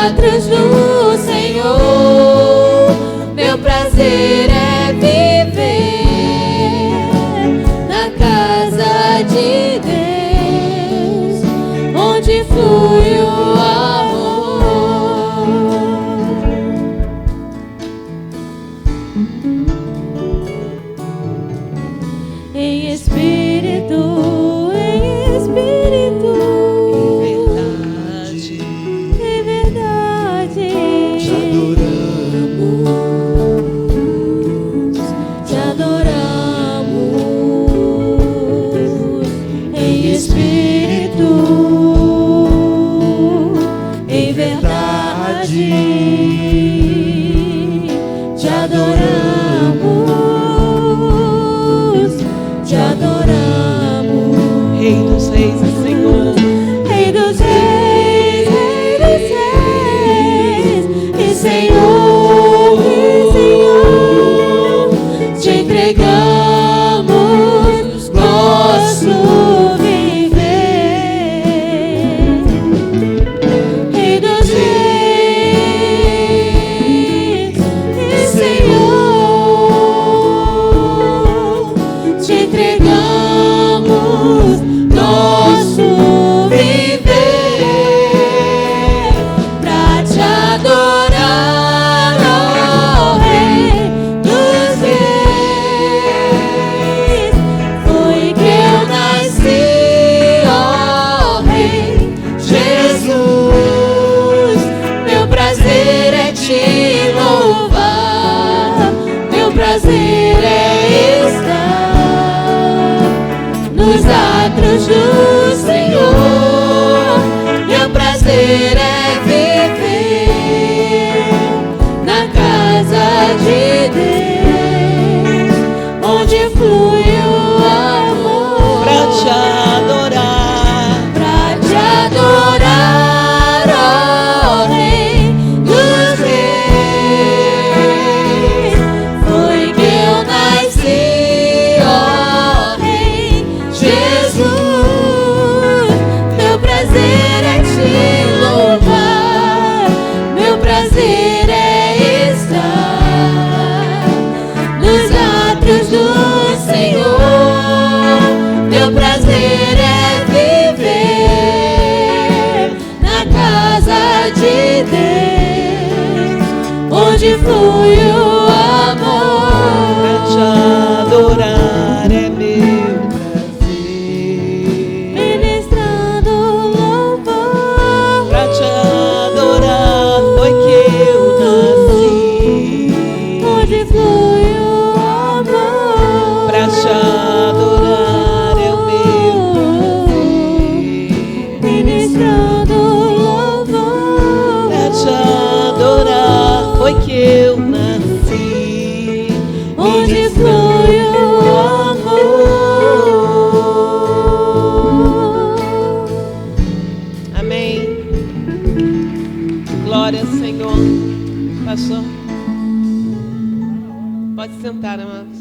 atrios do Senhor, meu prazer é viver na casa de Deus, onde flui o amor. Em espírito, em espírito, em verdade, te adoramos, em espírito, em verdade, te adoramos, te adoramos. Rei dos reis e Senhor, Rei dos reis, e Senhor, te entregamos nosso viver. Rei dos reis, e Senhor, te entregamos nosso viver pra te adorar, ó Rei dos reis. Foi que eu nasci, ó Rei Jesus. Meu prazer é te louvar, meu prazer é estar nos atrios do Senhor, meu prazer é viver na casa de Deus, onde flui o amor. pra te adorar, Pra te adorar, ó Rei dos reis. Foi que eu nasci, ó Rei Jesus. Meu prazer é te louvar, meu prazer é estar nos átrios do Senhor. Meu prazer é viver na casa de Deus, onde flui o amor. pra te adorar é meu prazer, Ministrando louvor, pra te adorar foi que eu nasci, onde flui o amor. pra te adorar é o meu prazer, Ministrando louvor, pra te adorar foi que eu nasci, onde flui o amor. Amém. Glória ao Senhor. Pastor, pode sentar, amados.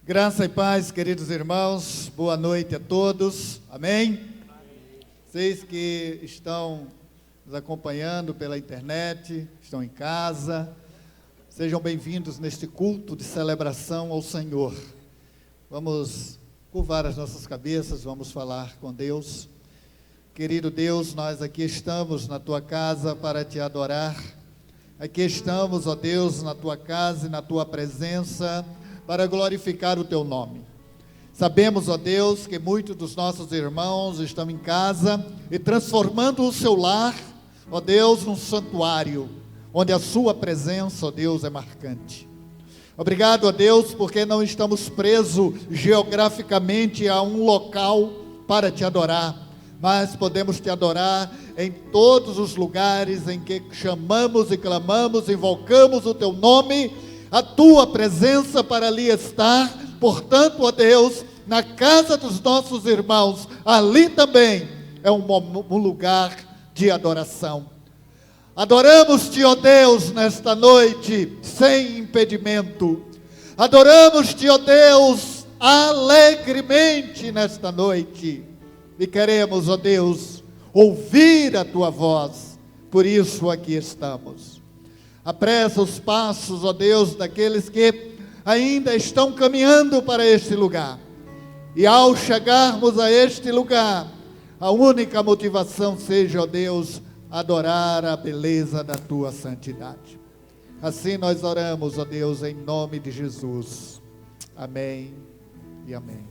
Graça e paz, queridos irmãos, boa noite a todos, amém? Vocês que estão nos acompanhando pela internet, estão em casa, sejam bem-vindos neste culto de celebração ao Senhor. Vamos curvar as nossas cabeças, vamos falar com Deus. Querido Deus, nós aqui estamos na Tua casa para Te adorar, aqui estamos, ó Deus, na Tua casa e na Tua presença, para glorificar o Teu nome. Sabemos, ó Deus, que muitos dos nossos irmãos estão em casa e transformando o seu lar, ó Deus, num santuário, onde a Sua presença, ó Deus, é marcante. Obrigado, ó Deus, porque não estamos presos geograficamente a um local para Te adorar, mas podemos Te adorar em todos os lugares em que chamamos e clamamos, invocamos o Teu nome, a Tua presença para ali estar. Portanto, ó Deus, na casa dos nossos irmãos, ali também é um lugar de adoração. Adoramos-te, ó Deus, nesta noite, sem impedimento. Adoramos-te, ó Deus, alegremente nesta noite. E queremos, ó Deus, ouvir a tua voz. Por isso aqui estamos. Apressa os passos, ó Deus, daqueles que ainda estão caminhando para este lugar. E ao chegarmos a este lugar, a única motivação seja, ó Deus, adorar a beleza da tua santidade. Assim nós oramos, ó Deus, em nome de Jesus. Amém e amém.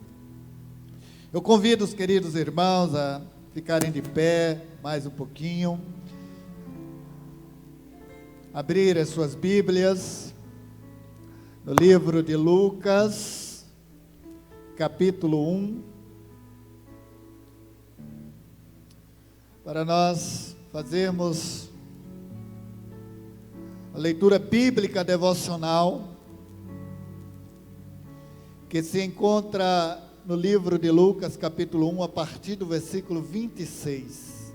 Eu convido os queridos irmãos a ficarem de pé mais um pouquinho, abrir as suas Bíblias no livro de Lucas, capítulo 1, para nós fazermos a leitura bíblica devocional que se encontra no livro de Lucas, capítulo 1, a partir do versículo 26.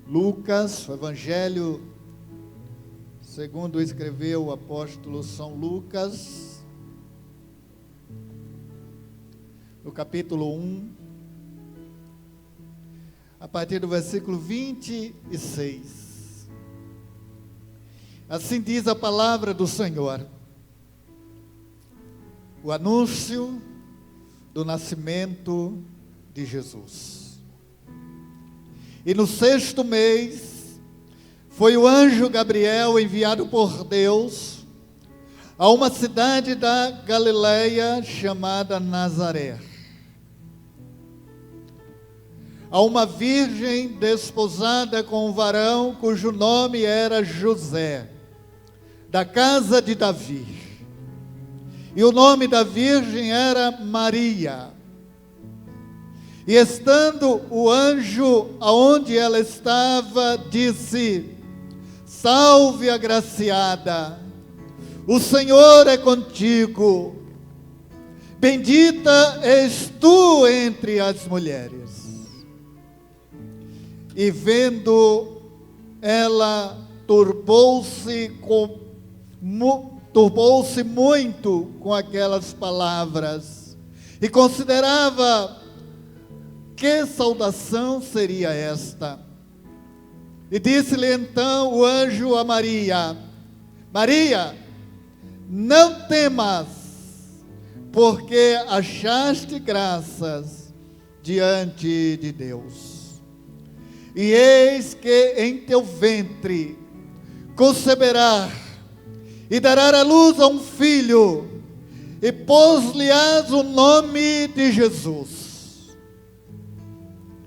Lucas, o Evangelho segundo escreveu o apóstolo São Lucas, no capítulo 1, a partir do versículo 26. Assim diz a palavra do Senhor: o anúncio do nascimento de Jesus. E no 6º mês, foi o anjo Gabriel enviado por Deus a uma cidade da Galileia chamada Nazaré, a uma virgem desposada com um varão cujo nome era José, da casa de Davi. E o nome da virgem era Maria. E estando o anjo aonde ela estava, disse: salve, agraciada, o Senhor é contigo, bendita és tu entre as mulheres. E vendo ela, turbou-se muito com aquelas palavras, e considerava que saudação seria esta. E disse-lhe então o anjo a Maria: Maria, não temas, porque achaste graças diante de Deus. E eis que em teu ventre conceberás e darás à luz a um filho, e pôs-lhe-ás o nome de Jesus.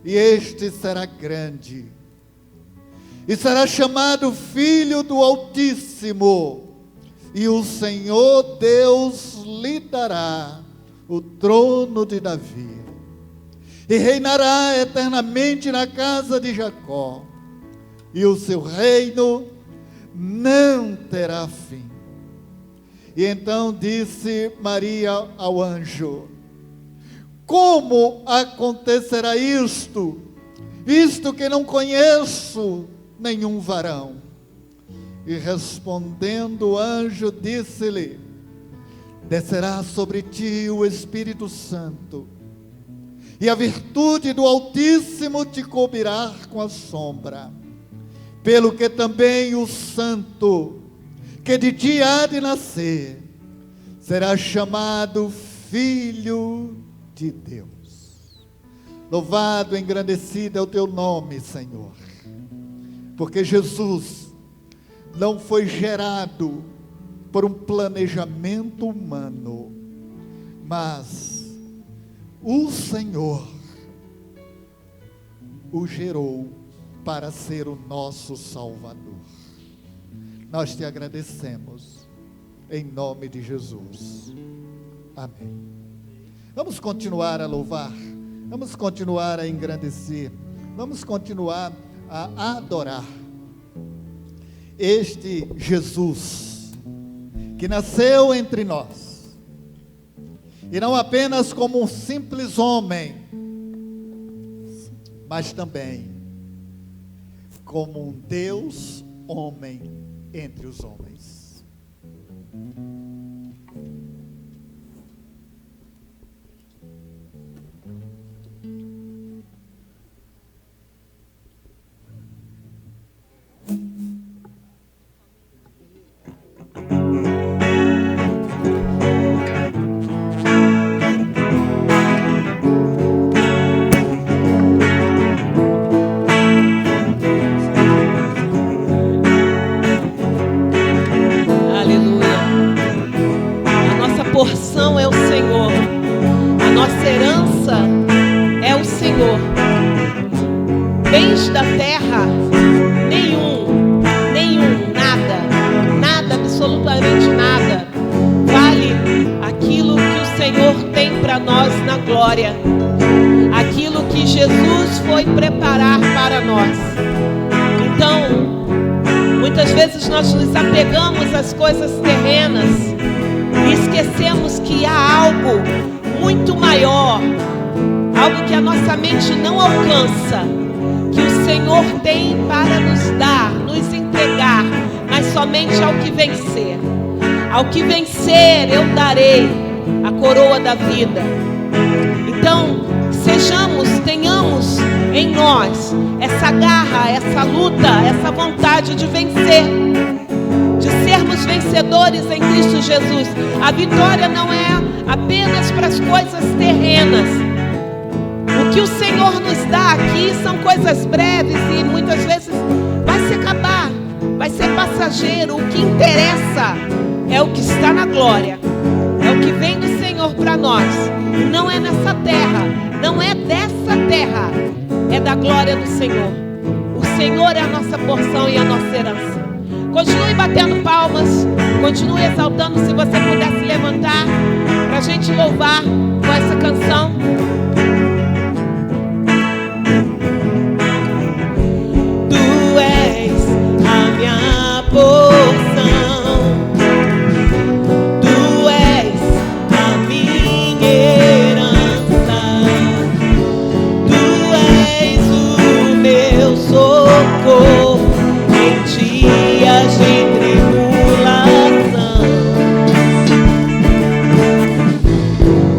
E este será grande, e será chamado Filho do Altíssimo, e o Senhor Deus lhe dará o trono de Davi, e reinará eternamente na casa de Jacó, e o seu reino não terá fim. E então disse Maria ao anjo: como acontecerá isto, visto que não conheço nenhum varão? E respondendo o anjo, disse-lhe: descerá sobre ti o Espírito Santo, e a virtude do Altíssimo te cobrirá com a sombra, pelo que também o santo que de ti há de nascer será chamado Filho de Deus. Louvado, engrandecido é o teu nome, Senhor, porque Jesus não foi gerado por um planejamento humano, mas o Senhor o gerou para ser o nosso Salvador. Nós te agradecemos, em nome de Jesus. Amém. Vamos continuar a louvar, vamos continuar a engrandecer, vamos continuar a adorar este Jesus, que nasceu entre nós, e não apenas como um simples homem, mas também como um Deus homem entre os homens. Porção é o Senhor, a nossa herança é o Senhor. Bens da terra, nada, absolutamente nada, vale aquilo que o Senhor tem para nós na glória, aquilo que Jesus foi preparar para nós. Então, muitas vezes nós nos apegamos às coisas terrenas, e esquecemos que há algo muito maior, algo que a nossa mente não alcança, que o Senhor tem para nos dar, nos entregar, mas somente ao que vencer. Ao que vencer eu darei a coroa da vida. Então, tenhamos em nós essa garra, essa luta, essa vontade de vencer, de sermos vencedores em Cristo Jesus. A vitória não é apenas para as coisas terrenas. O que o Senhor nos dá aqui são coisas breves e muitas vezes vai se acabar, vai ser passageiro. O que interessa é o que está na glória, é o que vem do Senhor para nós. E não é nessa terra, não é dessa terra, é da glória do Senhor. O Senhor é a nossa porção e a nossa herança. Continue batendo palmas, continue exaltando. Se você puder se levantar para a gente louvar com essa canção. Tu és a minha porção, tu és a minha herança, tu és o meu socorro em dias de tribulação.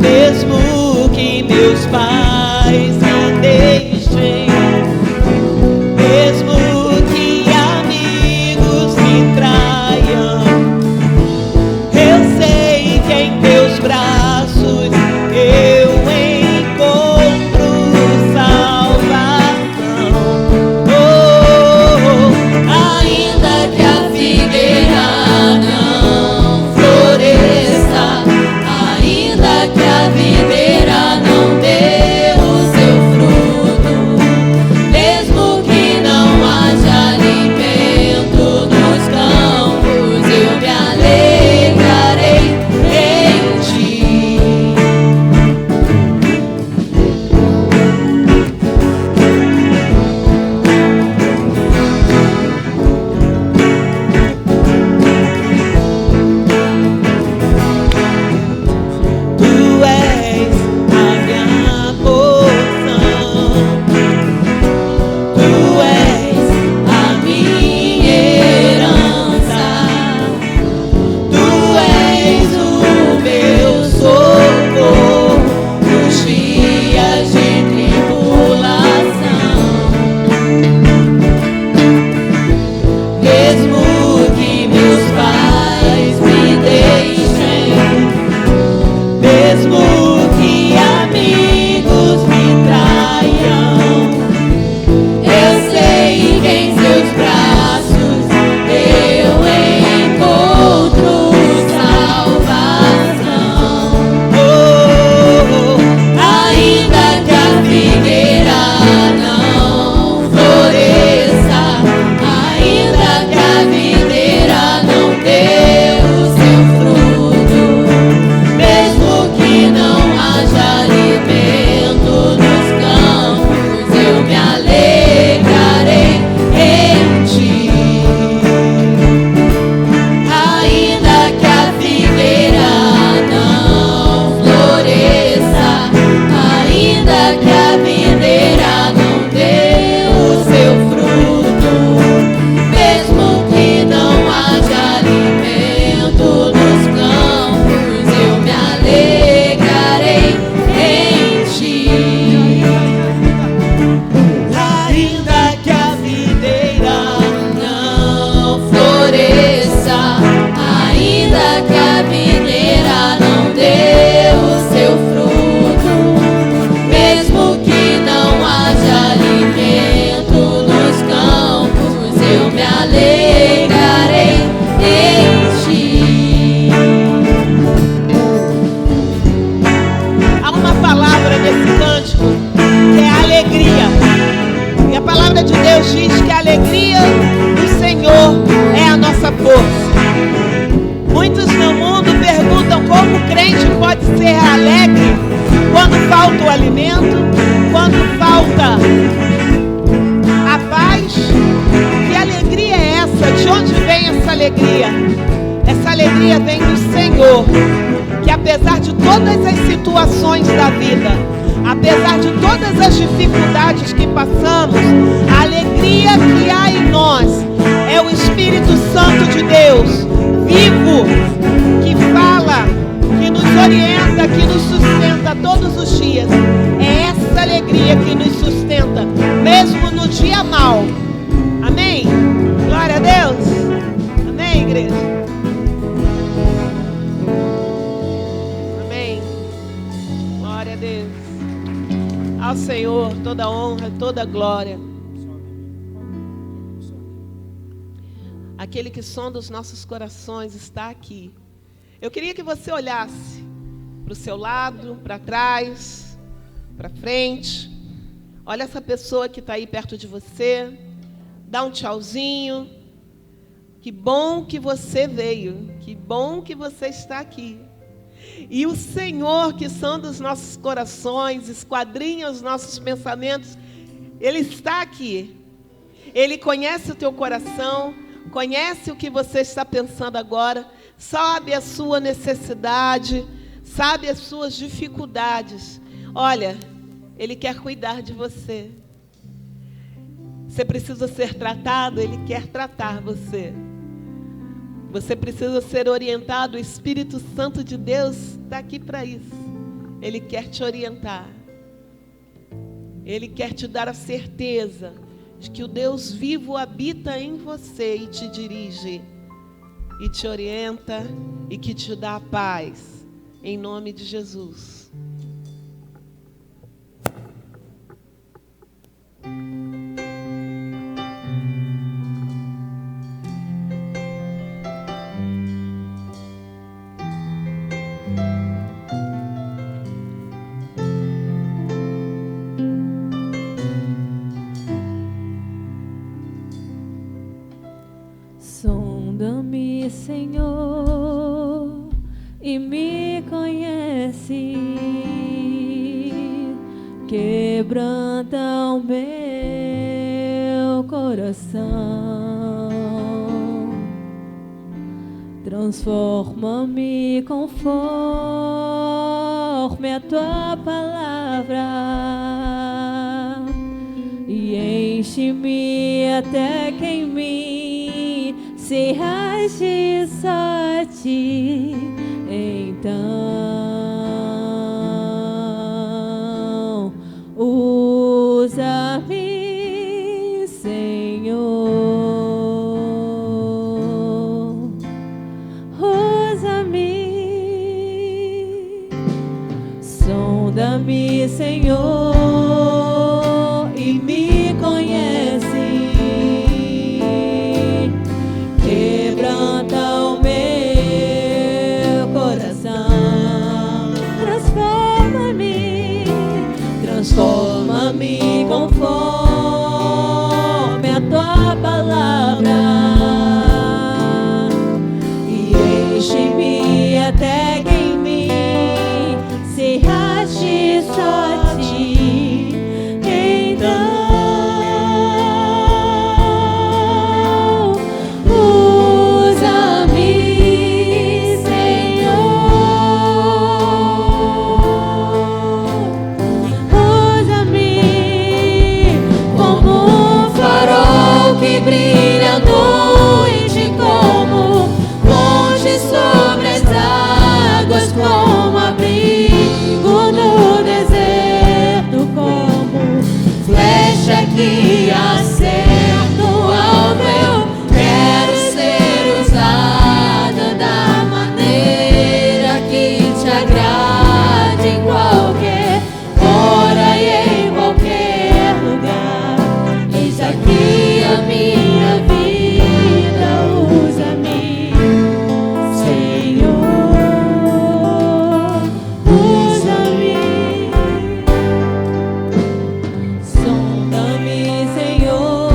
Mesmo que meus Deus diz que a alegria do Senhor é a nossa força. Muitos no mundo perguntam como o crente pode ser alegre quando falta o alimento, quando falta a paz. Que alegria é essa? De onde vem essa alegria? Essa alegria vem do Senhor, que apesar de todas as situações da vida, apesar de todas as dificuldades que passamos, a alegria que há em nós é o Espírito Santo de Deus, vivo, que fala, que nos orienta, que nos sustenta todos os dias. É essa alegria que nos sustenta, mesmo no dia mau. Amém? Glória a Deus. Amém, igreja? Amém. Glória a Deus. Ao Senhor toda honra, toda glória. Aquele que sonda os nossos corações está aqui. Eu queria que você olhasse para o seu lado, para trás, para frente. Olha essa pessoa que está aí perto de você. Dá um tchauzinho. Que bom que você veio. Que bom que você está aqui. E o Senhor, que sonda os nossos corações, esquadrinha os nossos pensamentos, Ele está aqui. Ele conhece o teu coração, conhece o que você está pensando agora, sabe a sua necessidade, sabe as suas dificuldades. Olha, Ele quer cuidar de você. Você precisa ser tratado, Ele quer tratar você. Você precisa ser orientado, o Espírito Santo de Deus está aqui para isso. Ele quer te orientar. Ele quer te dar a certeza de que o Deus vivo habita em você e te dirige, e te orienta, e que te dá a paz, em nome de Jesus. Sonda-me, Senhor, e me conhece. Quebranta o meu coração. Transforma-me conforme a tua palavra. E enche-me até que em mim se ache só a ti. Então usa-me, Senhor, usa-me, sonda-me, Senhor, e me conhece. Quebranta o meu coração. Transforma-me, transforma-me conforme a tua palavra. E enche-me até que em mim se ache só a ti. Então que brilha à noite como monte sobre as águas, como abrigo no deserto, como flecha que acerta o alvo. Eu quero ser usada da maneira que te agrade, em qualquer hora e em qualquer lugar. Eis aqui a minha vida, usa-me, Senhor, usa-me, sonda-me, Senhor,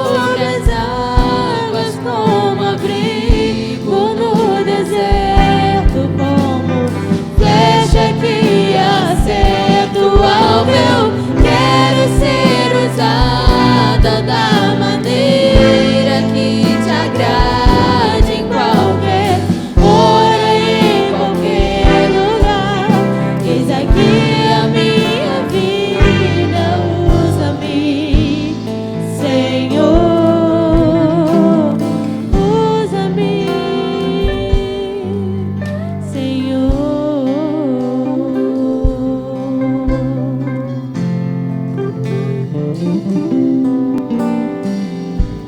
sobre as águas como abrigo no deserto, como flecha que acerta o alvo. Eu quero ser usada da maneira que te agrade em qualquer hora e em qualquer lugar. Eis aqui a minha vida, usa-me, Senhor, usa-me, Senhor.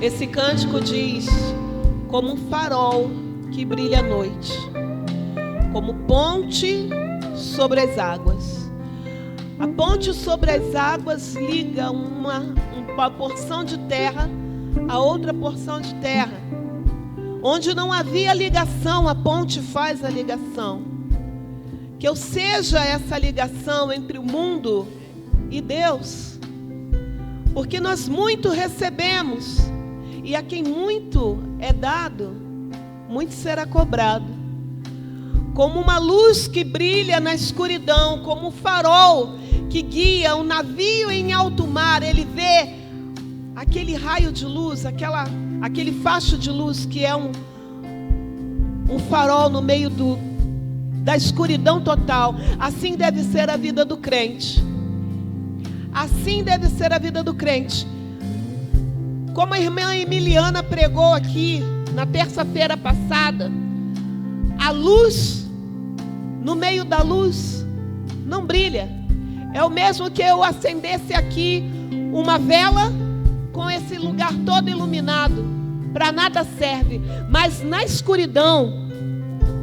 Esse cântico diz: como um farol que brilha à noite, como ponte sobre as águas. A ponte sobre as águas liga uma porção de terra a outra porção de terra. Onde não havia ligação, a ponte faz a ligação. Que eu seja essa ligação entre o mundo e Deus. Porque nós muito recebemos, e a quem muito é dado, muito será cobrado. Como uma luz que brilha na escuridão, como um farol que guia um navio em alto mar, ele vê aquele raio de luz, aquele facho de luz que é um farol no meio da escuridão total. Assim deve ser a vida do crente. Assim deve ser a vida do crente. Como a irmã Emiliana pregou aqui na terça-feira passada, a luz, no meio da luz, não brilha. É o mesmo que eu acendesse aqui uma vela com esse lugar todo iluminado. Para nada serve. Mas na escuridão,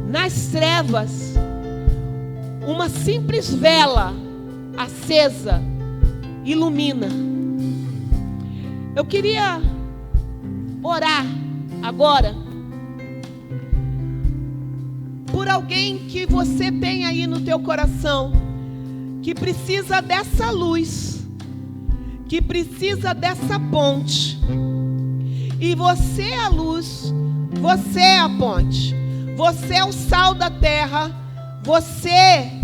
nas trevas, uma simples vela acesa ilumina. Eu queria orar agora por alguém que você tem aí no teu coração, que precisa dessa luz, que precisa dessa ponte. E você é a luz, você é a ponte, você é o sal da terra, você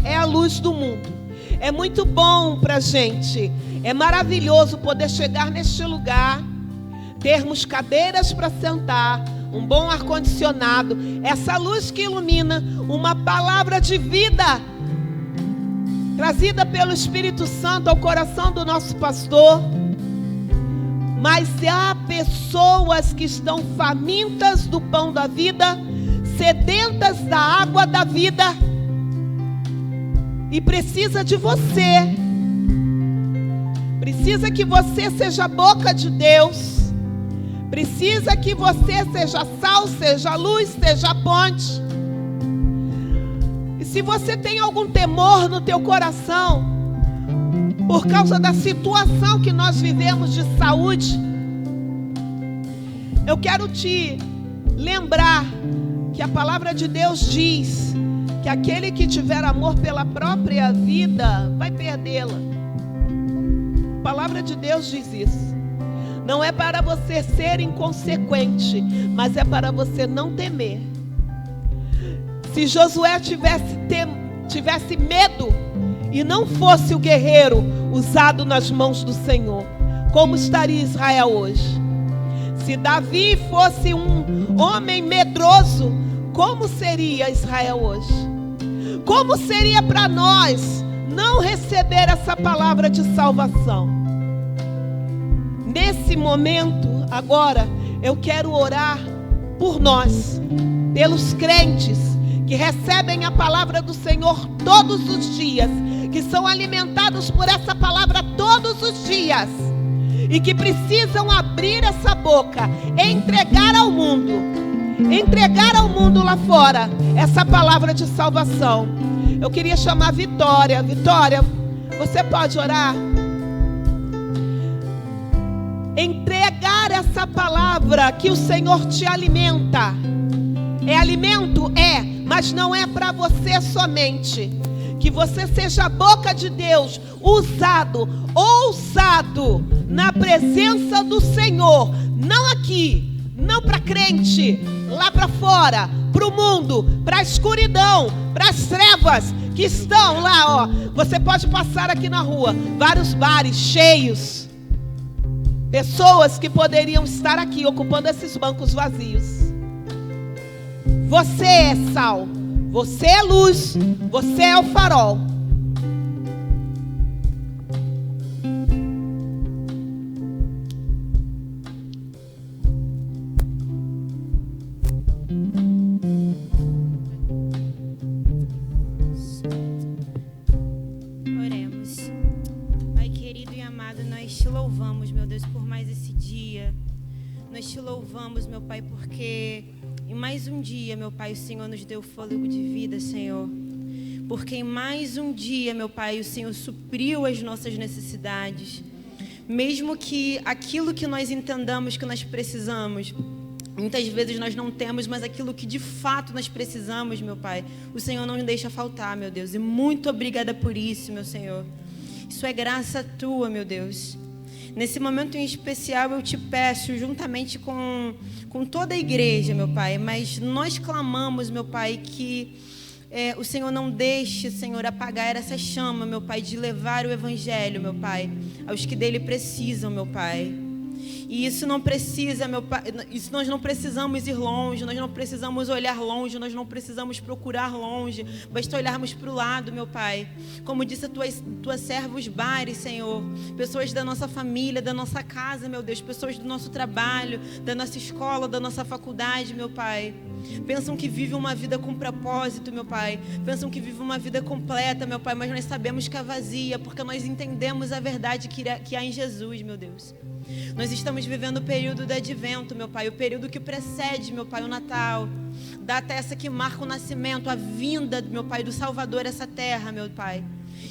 é a luz do mundo. É muito bom pra gente, é maravilhoso poder chegar neste lugar, termos cadeiras para sentar, um bom ar-condicionado, essa luz que ilumina, uma palavra de vida trazida pelo Espírito Santo ao coração do nosso pastor. Mas há pessoas que estão famintas do pão da vida, sedentas da água da vida, e precisa de você. Precisa que você seja a boca de Deus. Precisa que você seja sal, seja luz, seja ponte. E se você tem algum temor no teu coração, por causa da situação que nós vivemos de saúde, eu quero te lembrar que a palavra de Deus diz que aquele que tiver amor pela própria vida vai perdê-la. A palavra de Deus diz isso. Não é para você ser inconsequente, mas é para você não temer. Se Josué tivesse medo e não fosse o guerreiro usado nas mãos do Senhor, como estaria Israel hoje? Se Davi fosse um homem medroso, como seria Israel hoje? Como seria para nós não receber essa palavra de salvação? Nesse momento, agora, eu quero orar por nós, pelos crentes que recebem a palavra do Senhor todos os dias, que são alimentados por essa palavra todos os dias, e que precisam abrir essa boca, entregar ao mundo lá fora, essa palavra de salvação. Eu queria chamar Vitória. Vitória, você pode orar? Entregar essa palavra que o Senhor te alimenta. É alimento? É, mas não é para você somente. Que você seja a boca de Deus, ousado na presença do Senhor, não aqui, não para crente, lá para fora, para o mundo, para a escuridão, para as trevas que estão lá, ó. Você pode passar aqui na rua, vários bares cheios, pessoas que poderiam estar aqui ocupando esses bancos vazios. Você é sal, você é luz, você é o farol. Oremos. Pai querido e amado, nós te louvamos, meu Deus, por mais esse dia. Nós te louvamos, meu Pai, porque em mais um dia, meu Pai, o Senhor nos deu fôlego de vida, Senhor. Porque em mais um dia, meu Pai, o Senhor supriu as nossas necessidades. Mesmo que aquilo que nós entendamos que nós precisamos, muitas vezes nós não temos, mas aquilo que de fato nós precisamos, meu Pai, o Senhor não nos deixa faltar, meu Deus. E muito obrigada por isso, meu Senhor. Isso é graça tua, meu Deus. Nesse momento em especial eu te peço, juntamente com toda a igreja, meu Pai, mas nós clamamos, meu Pai, que o Senhor não deixe, Senhor, apagar essa chama, meu Pai, de levar o Evangelho, meu Pai, aos que dele precisam, meu Pai. E isso não precisa, meu Pai, isso nós não precisamos ir longe, nós não precisamos olhar longe, nós não precisamos procurar longe, basta olharmos para o lado, meu Pai. Como disse a tua serva, os bares, Senhor, pessoas da nossa família, da nossa casa, meu Deus, pessoas do nosso trabalho, da nossa escola, da nossa faculdade, meu Pai. Pensam que vivem uma vida com propósito, meu Pai. Pensam que vivem uma vida completa, meu Pai, mas nós sabemos que é vazia, porque nós entendemos a verdade que há em Jesus, meu Deus. Nós estamos vivendo o período do advento, meu Pai, o período que precede, meu Pai, o Natal, data essa que marca o nascimento, a vinda, meu Pai, do Salvador a essa terra, meu Pai.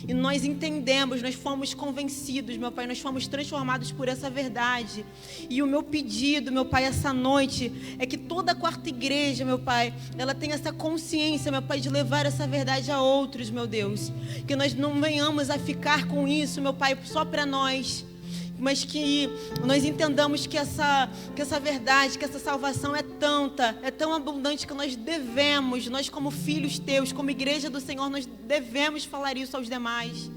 E nós entendemos, nós fomos convencidos, meu Pai, nós fomos transformados por essa verdade. E o meu pedido, meu Pai, essa noite, é que toda a quarta igreja, meu Pai, ela tenha essa consciência, meu Pai, de levar essa verdade a outros, meu Deus. Que nós não venhamos a ficar com isso, meu Pai, só para nós, mas que nós entendamos que essa verdade, que essa salvação é tão abundante que nós devemos, nós como filhos teus, como igreja do Senhor, nós devemos falar isso aos demais.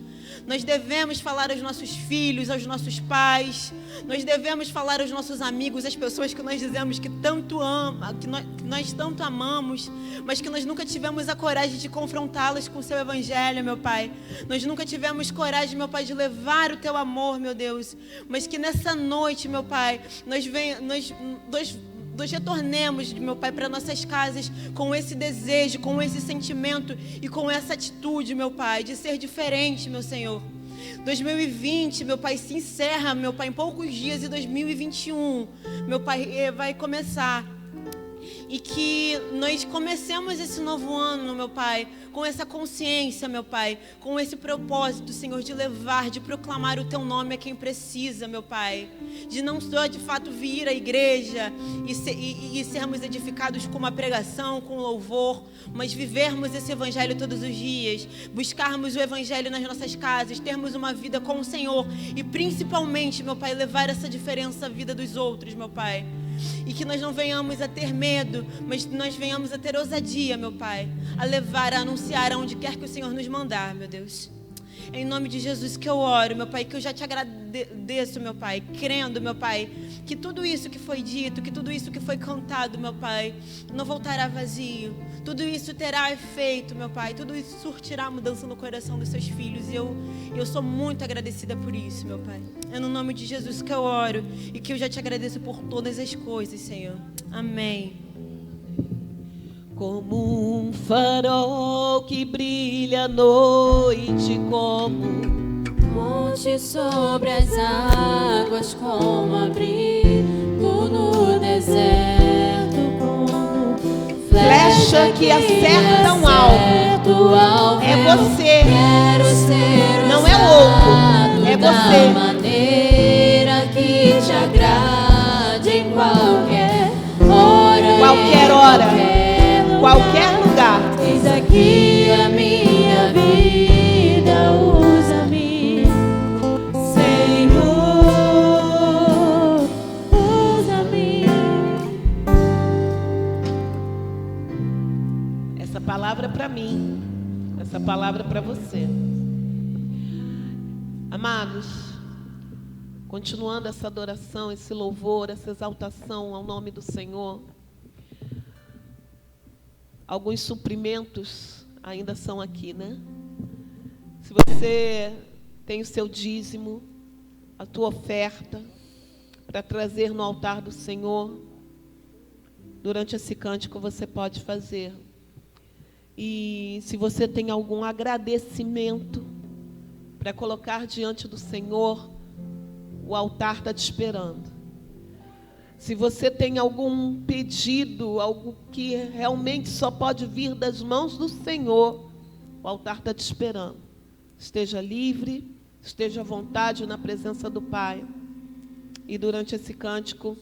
Nós devemos falar aos nossos filhos, aos nossos pais. Nós devemos falar aos nossos amigos, às pessoas que nós dizemos que tanto ama, que nós tanto amamos, mas que nós nunca tivemos a coragem de confrontá-las com o seu evangelho, meu Pai. Nós nunca tivemos coragem, meu Pai, de levar o teu amor, meu Deus. Mas que nessa noite, meu Pai, nós retornemos, meu Pai, para nossas casas com esse desejo, com esse sentimento e com essa atitude, meu Pai, de ser diferente, meu Senhor. 2020, meu Pai, se encerra, meu Pai, em poucos dias, e 2021, meu Pai, vai começar. E que nós comecemos esse novo ano, meu Pai, com essa consciência, meu Pai, com esse propósito, Senhor, de levar, de proclamar o Teu nome a quem precisa, meu Pai. De não só, de fato, vir à igreja e sermos edificados com uma pregação, com louvor, mas vivermos esse Evangelho todos os dias, buscarmos o Evangelho nas nossas casas, termos uma vida com o Senhor e, principalmente, meu Pai, levar essa diferença à vida dos outros, meu Pai. E que nós não venhamos a ter medo, mas nós venhamos a ter ousadia, meu Pai, a levar, a anunciar aonde quer que o Senhor nos mandar, meu Deus. É em nome de Jesus que eu oro, meu Pai, que eu já te agradeço, meu Pai, crendo, meu Pai, que tudo isso que foi dito, que tudo isso que foi cantado, meu Pai, não voltará vazio. Tudo isso terá efeito, meu Pai, tudo isso surtirá mudança no coração dos seus filhos. E eu sou muito agradecida por isso, meu Pai. É no nome de Jesus que eu oro e que eu já te agradeço por todas as coisas, Senhor. Amém. Como um farol que brilha à noite, como monte sobre as águas, como abrigo no deserto, como flecha que acerta um alvo. É você, Quero ser não é o outro, é da você. maneira que te agrade, em qualquer hora, Qualquer hora, qualquer lugar. Eis aqui a minha vida, usa-me, Senhor, usa-me. palavra é para mim, essa palavra é para você. Amados, continuando essa adoração, esse louvor, essa exaltação ao nome do Senhor, alguns suprimentos ainda são aqui, né? Se você tem o seu dízimo, a tua oferta, para trazer no altar do Senhor, durante esse cântico você pode fazer. E se você tem algum agradecimento para colocar diante do Senhor, o altar está te esperando. Se você tem algum pedido, algo que realmente só pode vir das mãos do Senhor, o altar está te esperando. Esteja livre, esteja à vontade na presença do Pai. E durante esse cântico,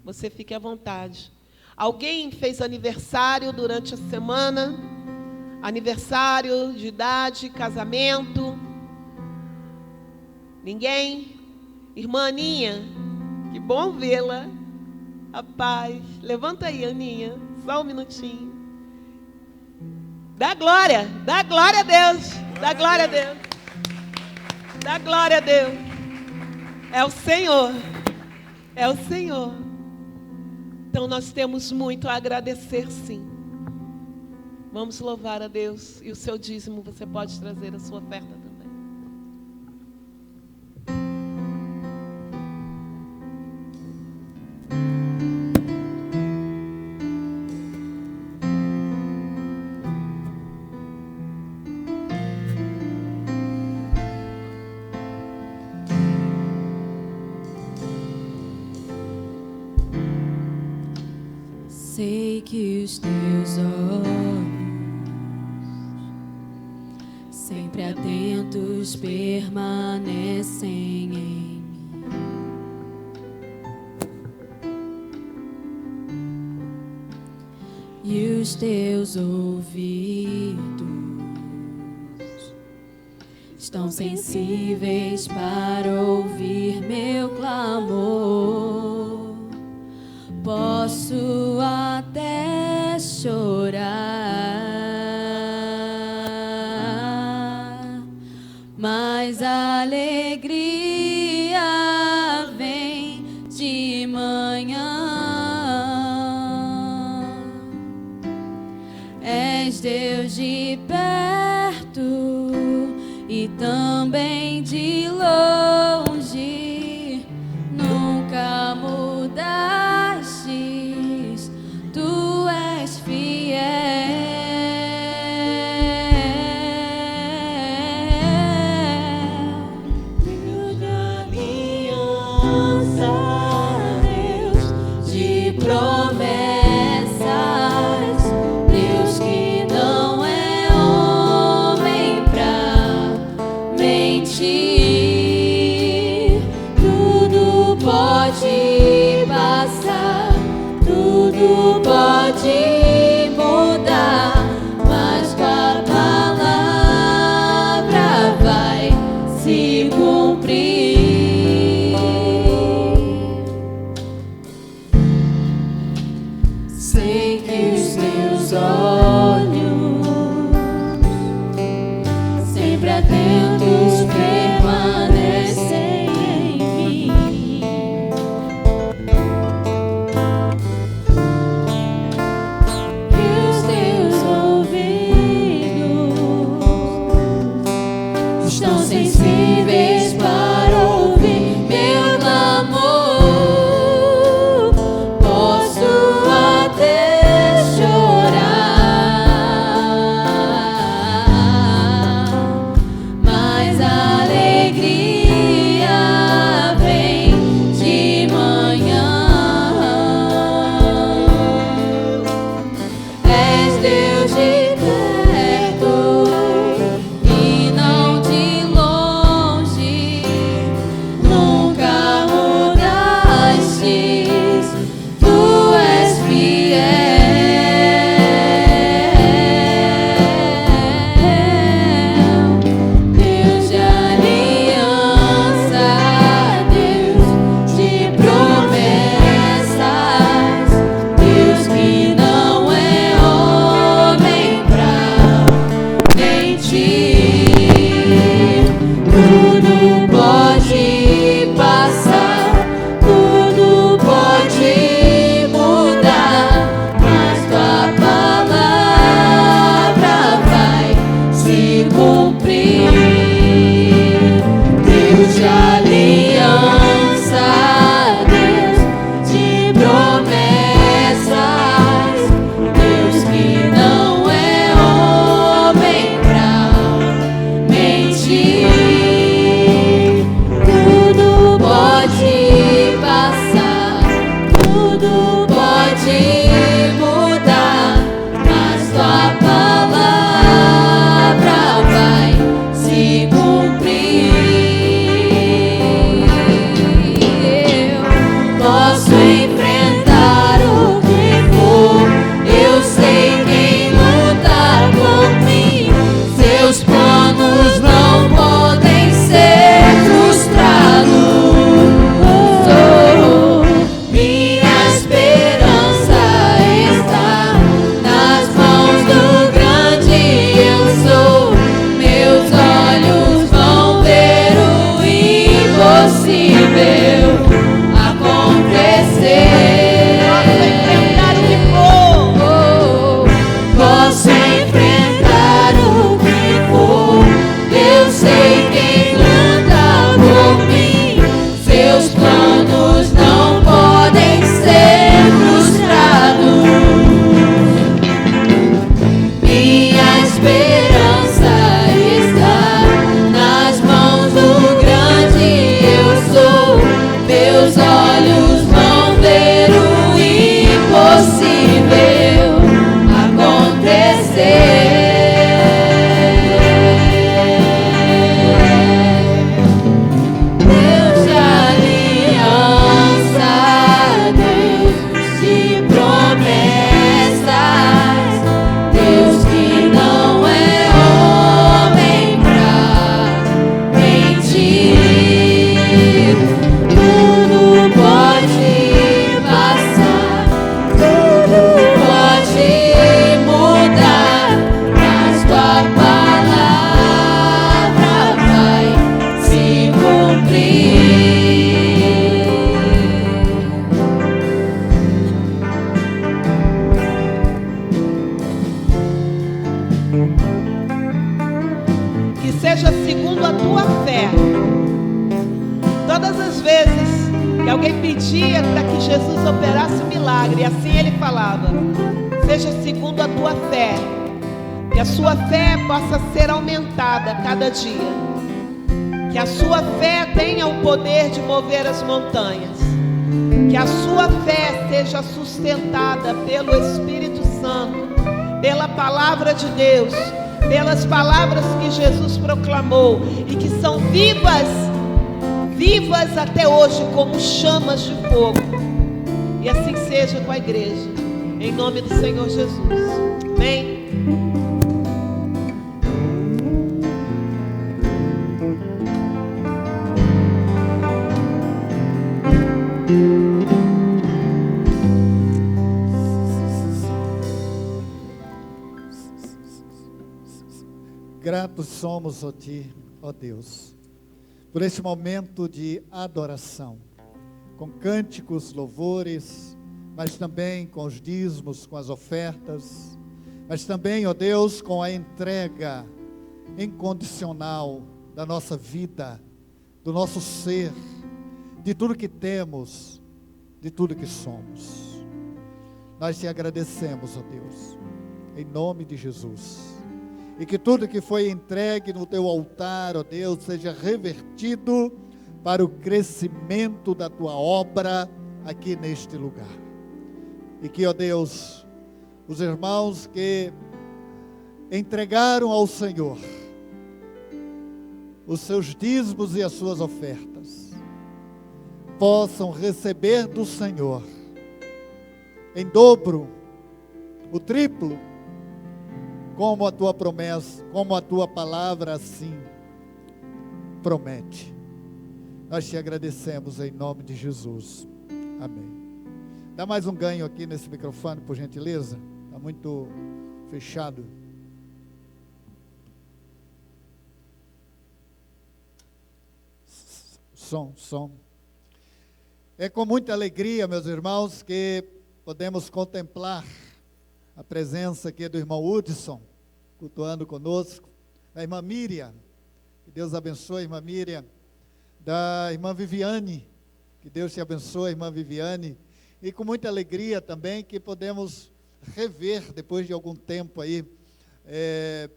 você fique à vontade. Alguém fez aniversário durante a semana? Aniversário de idade, casamento? Ninguém? Irmã Aninha, que bom vê-la. A paz. Levanta aí, Aninha, só um minutinho. Dá glória a Deus, dá glória a Deus, dá glória a Deus. É o Senhor, é o Senhor. Então nós temos muito a agradecer, sim. Vamos louvar a Deus. E o seu dízimo você pode trazer a sua oferta também. Sei que os teus olhos, sempre atentos, permanecem em mim. E os teus ouvidos estão sensíveis para ouvir meu clamor. Posso até chorar, mas a alegria vem de manhã. És Deus de perto e também de longe, nunca mudaste. Tu és fiel, Deus de aliança, Deus de promessas, Deus que não é homem pra mentir. Tudo pode passar, tudo pode mudar, mas tua palavra vai se cumprir. Sei que os teus olhos, sempre atentos, permanecem em mim. Estão sensíveis para ouvir meu clamor. Posso até chorar, que alguém pedia para que Jesus operasse um milagre, e assim ele falava: seja segundo a tua fé, que a sua fé possa ser aumentada a cada dia, que a sua fé tenha o poder de mover as montanhas, que a sua fé seja sustentada pelo Espírito Santo, pela palavra de Deus, pelas palavras que Jesus proclamou e que são vivas até hoje como chamas de fogo. E assim seja com a igreja, em nome do Senhor Jesus. Amém. Gratos somos a Ti, ó Deus, por este momento de adoração, com cânticos, louvores, mas também com os dízimos, com as ofertas, mas também, ó Deus, com a entrega incondicional da nossa vida, do nosso ser, de tudo que temos, de tudo que somos. Nós Te agradecemos, ó Deus, em nome de Jesus. E que tudo que foi entregue no Teu altar, ó Deus, seja revertido para o crescimento da Tua obra aqui neste lugar. E que, ó Deus, os irmãos que entregaram ao Senhor os seus dízimos e as suas ofertas, possam receber do Senhor em dobro, o triplo, como a Tua promessa, como a Tua palavra assim promete. Nós Te agradecemos em nome de Jesus. Amém. Dá mais um ganho aqui nesse microfone, por gentileza. Está muito fechado. Som. É com muita alegria, meus irmãos, que podemos contemplar a presença aqui do irmão Hudson, cultuando conosco, da irmã Miriam, que Deus abençoe a irmã Miriam, da irmã Viviane, que Deus te abençoe, irmã Viviane, e com muita alegria também que podemos rever, depois de algum tempo aí,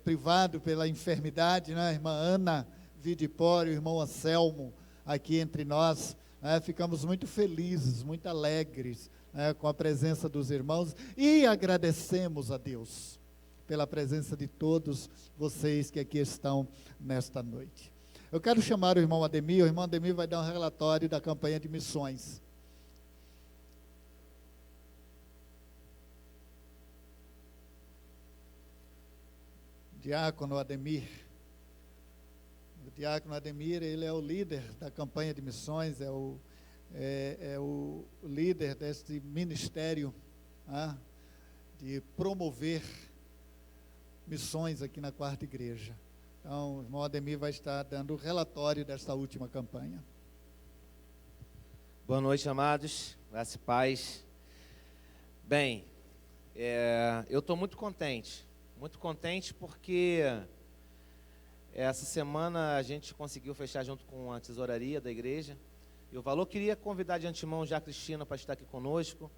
privado pela enfermidade, né? A irmã Ana Vidipório, o irmão Anselmo, aqui entre nós, né? Ficamos muito felizes, muito alegres, com a presença dos irmãos, e agradecemos a Deus pela presença de todos vocês que aqui estão nesta noite. Eu quero chamar o irmão Ademir. O irmão Ademir vai dar um relatório da campanha de missões. Diácono Ademir. O diácono Ademir, ele é o líder da campanha de missões, é o líder deste ministério de promover missões aqui na Quarta Igreja. Então, o irmão Ademir vai estar dando o relatório desta última campanha. Boa noite, amados, graça e paz. Bem, eu estou muito contente porque essa semana a gente conseguiu fechar junto com a tesouraria da igreja. E o valor, queria convidar de antemão já a Cristina para estar aqui conosco.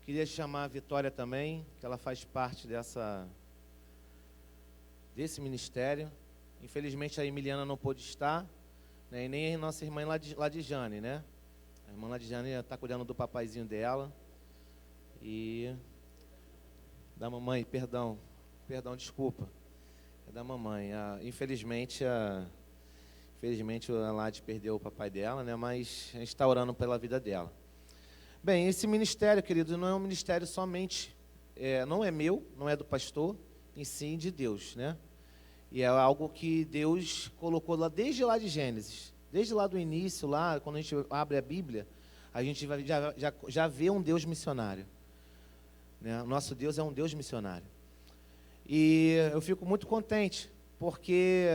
Queria chamar a Vitória também, que ela faz parte desse ministério. Infelizmente a Emiliana não pôde estar, né, e nem a nossa irmã Ladijane, né? A irmã Ladijane está cuidando do papaizinho dela. E da mamãe, perdão, desculpa. É da mamãe. Infelizmente a Lade perdeu o papai dela, né? Mas a gente está orando pela vida dela. Bem, esse ministério, querido, não é um ministério somente, não é meu, não é do pastor, em si de Deus, né? E é algo que Deus colocou lá desde lá de Gênesis, desde lá do início, lá quando a gente abre a Bíblia, a gente já vê um Deus missionário, né? O nosso Deus é um Deus missionário. E eu fico muito contente, porque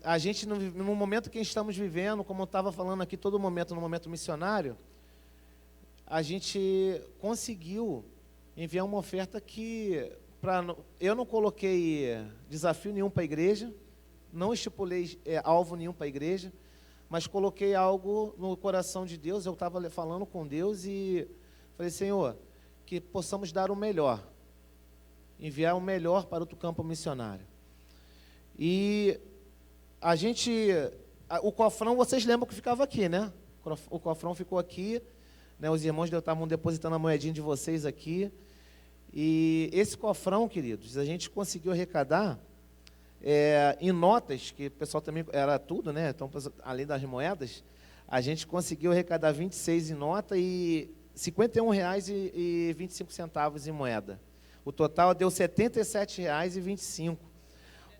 a gente, no momento que estamos vivendo, como eu estava falando aqui, todo momento, no momento missionário, a gente conseguiu enviar uma oferta que, eu não coloquei desafio nenhum para a igreja, não estipulei alvo nenhum para a igreja, mas coloquei algo no coração de Deus. Eu estava falando com Deus e falei, Senhor, que possamos dar o melhor, enviar o melhor para o campo missionário. E o cofrão, vocês lembram que ficava aqui, né? O cofrão ficou aqui, né? Os irmãos estavam depositando a moedinha de vocês aqui. E esse cofrão, queridos, a gente conseguiu arrecadar em notas, que o pessoal também era tudo, né? Então, além das moedas, a gente conseguiu arrecadar 26 em nota e R$ 51,25 em moeda. O total deu R$ 77,25.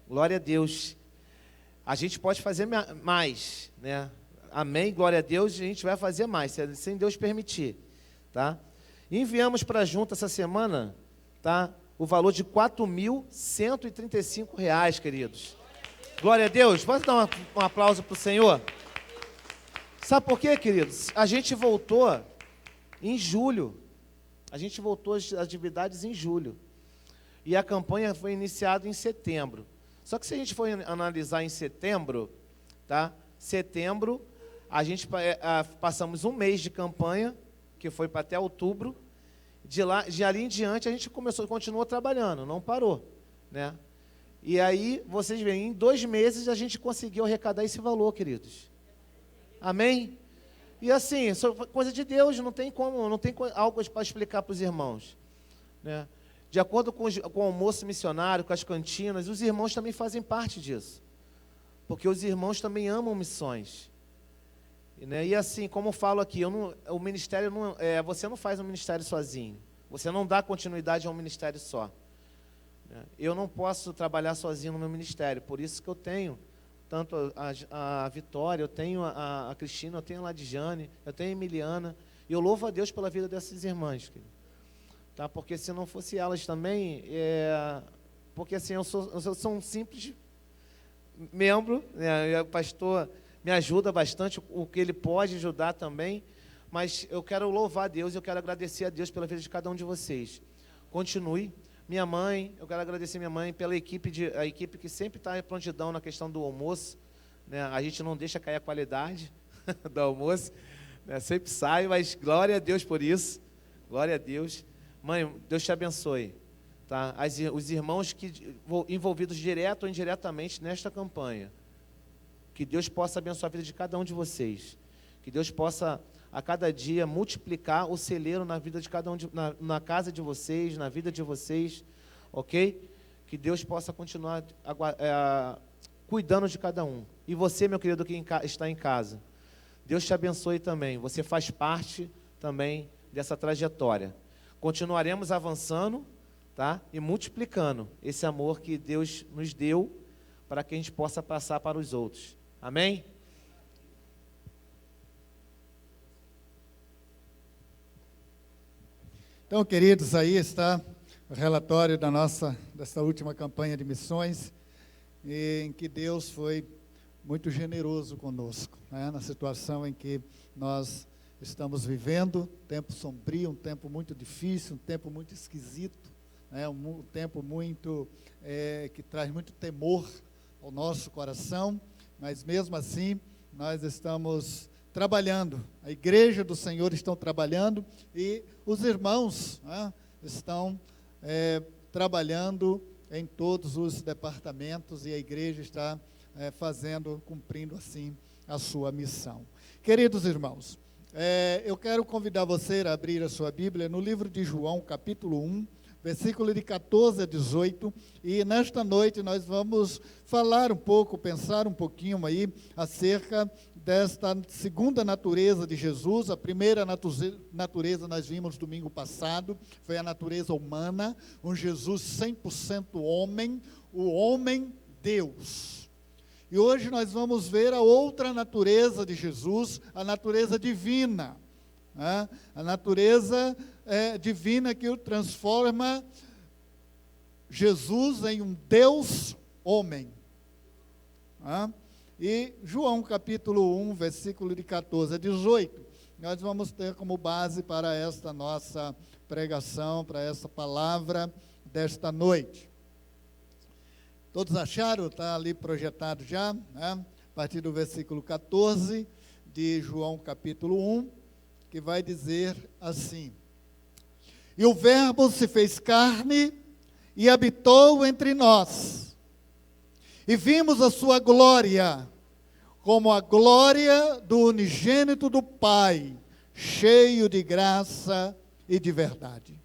Glória a Deus. A gente pode fazer mais, né? Amém, glória a Deus, a gente vai fazer mais, sem Deus permitir, tá? Enviamos para a junta essa semana, tá? O valor de R$ 4.135, queridos. Glória a Deus. Pode dar um aplauso para o Senhor? Sabe por quê, queridos? A gente voltou em julho. A gente voltou às atividades em julho. E a campanha foi iniciada em setembro. Só que se a gente for analisar em setembro, tá? Setembro, a gente passamos um mês de campanha, que foi para até outubro. De ali em diante, a gente continuou trabalhando, não parou, né? E aí, vocês veem, em 2 meses, a gente conseguiu arrecadar esse valor, queridos. Amém? E assim, isso é coisa de Deus, não tem algo para explicar para os irmãos, né? De acordo com o almoço missionário, com as cantinas, os irmãos também fazem parte disso. Porque os irmãos também amam missões. Né? E assim, como eu falo aqui, o ministério você não faz um ministério sozinho. Você não dá continuidade a um ministério só. Né? Eu não posso trabalhar sozinho no meu ministério. Por isso que eu tenho tanto a Vitória, eu tenho a Cristina, eu tenho a Ladijane, eu tenho a Emiliana. E eu louvo a Deus pela vida dessas irmãs. Tá? Porque se não fosse elas também, porque assim, eu sou um simples membro, né? O pastor me ajuda bastante, o que ele pode ajudar também, mas eu quero louvar a Deus, eu quero agradecer a Deus pela vida de cada um de vocês. Continue. Minha mãe, eu quero agradecer minha mãe pela equipe que sempre está em prontidão na questão do almoço, né? A gente não deixa cair a qualidade do almoço, né? Sempre sai, mas glória a Deus por isso, glória a Deus. Mãe, Deus te abençoe, tá? Os irmãos envolvidos direto ou indiretamente nesta campanha, que Deus possa abençoar a vida de cada um de vocês. Que Deus possa, a cada dia, multiplicar o celeiro na vida de cada um, na casa de vocês, na vida de vocês, ok? Que Deus possa continuar cuidando de cada um. E você, meu querido, que está em casa, Deus te abençoe também. Você faz parte também dessa trajetória. Continuaremos avançando, tá? E multiplicando esse amor que Deus nos deu para que a gente possa passar para os outros. Amém? Então, queridos, aí está o relatório dessa última campanha de missões, em que Deus foi muito generoso conosco, né? Na situação em que nós estamos vivendo, um tempo sombrio, um tempo muito difícil, um tempo muito esquisito, né? Um tempo muito que traz muito temor ao nosso coração. Mas mesmo assim, nós estamos trabalhando, a igreja do Senhor está trabalhando e os irmãos, né, estão trabalhando em todos os departamentos e a igreja está cumprindo assim a sua missão. Queridos irmãos, eu quero convidar você a abrir a sua Bíblia no livro de João, capítulo 1, versículo de 14 a 18, e nesta noite nós vamos falar um pouco, pensar um pouquinho aí acerca desta segunda natureza de Jesus. A primeira natureza nós vimos domingo passado, foi a natureza humana, um Jesus 100% homem, o homem Deus. E hoje nós vamos ver a outra natureza de Jesus, a natureza divina, né? A natureza divina que o transforma Jesus em um Deus homem. E João capítulo 1, versículo de 14 a 18, nós vamos ter como base para esta nossa pregação, para essa palavra desta noite. Todos acharam? Está ali projetado já, né? partir do versículo 14 de João capítulo 1, que vai dizer assim: E o Verbo se fez carne e habitou entre nós, e vimos a sua glória, como a glória do unigênito do Pai, cheio de graça e de verdade.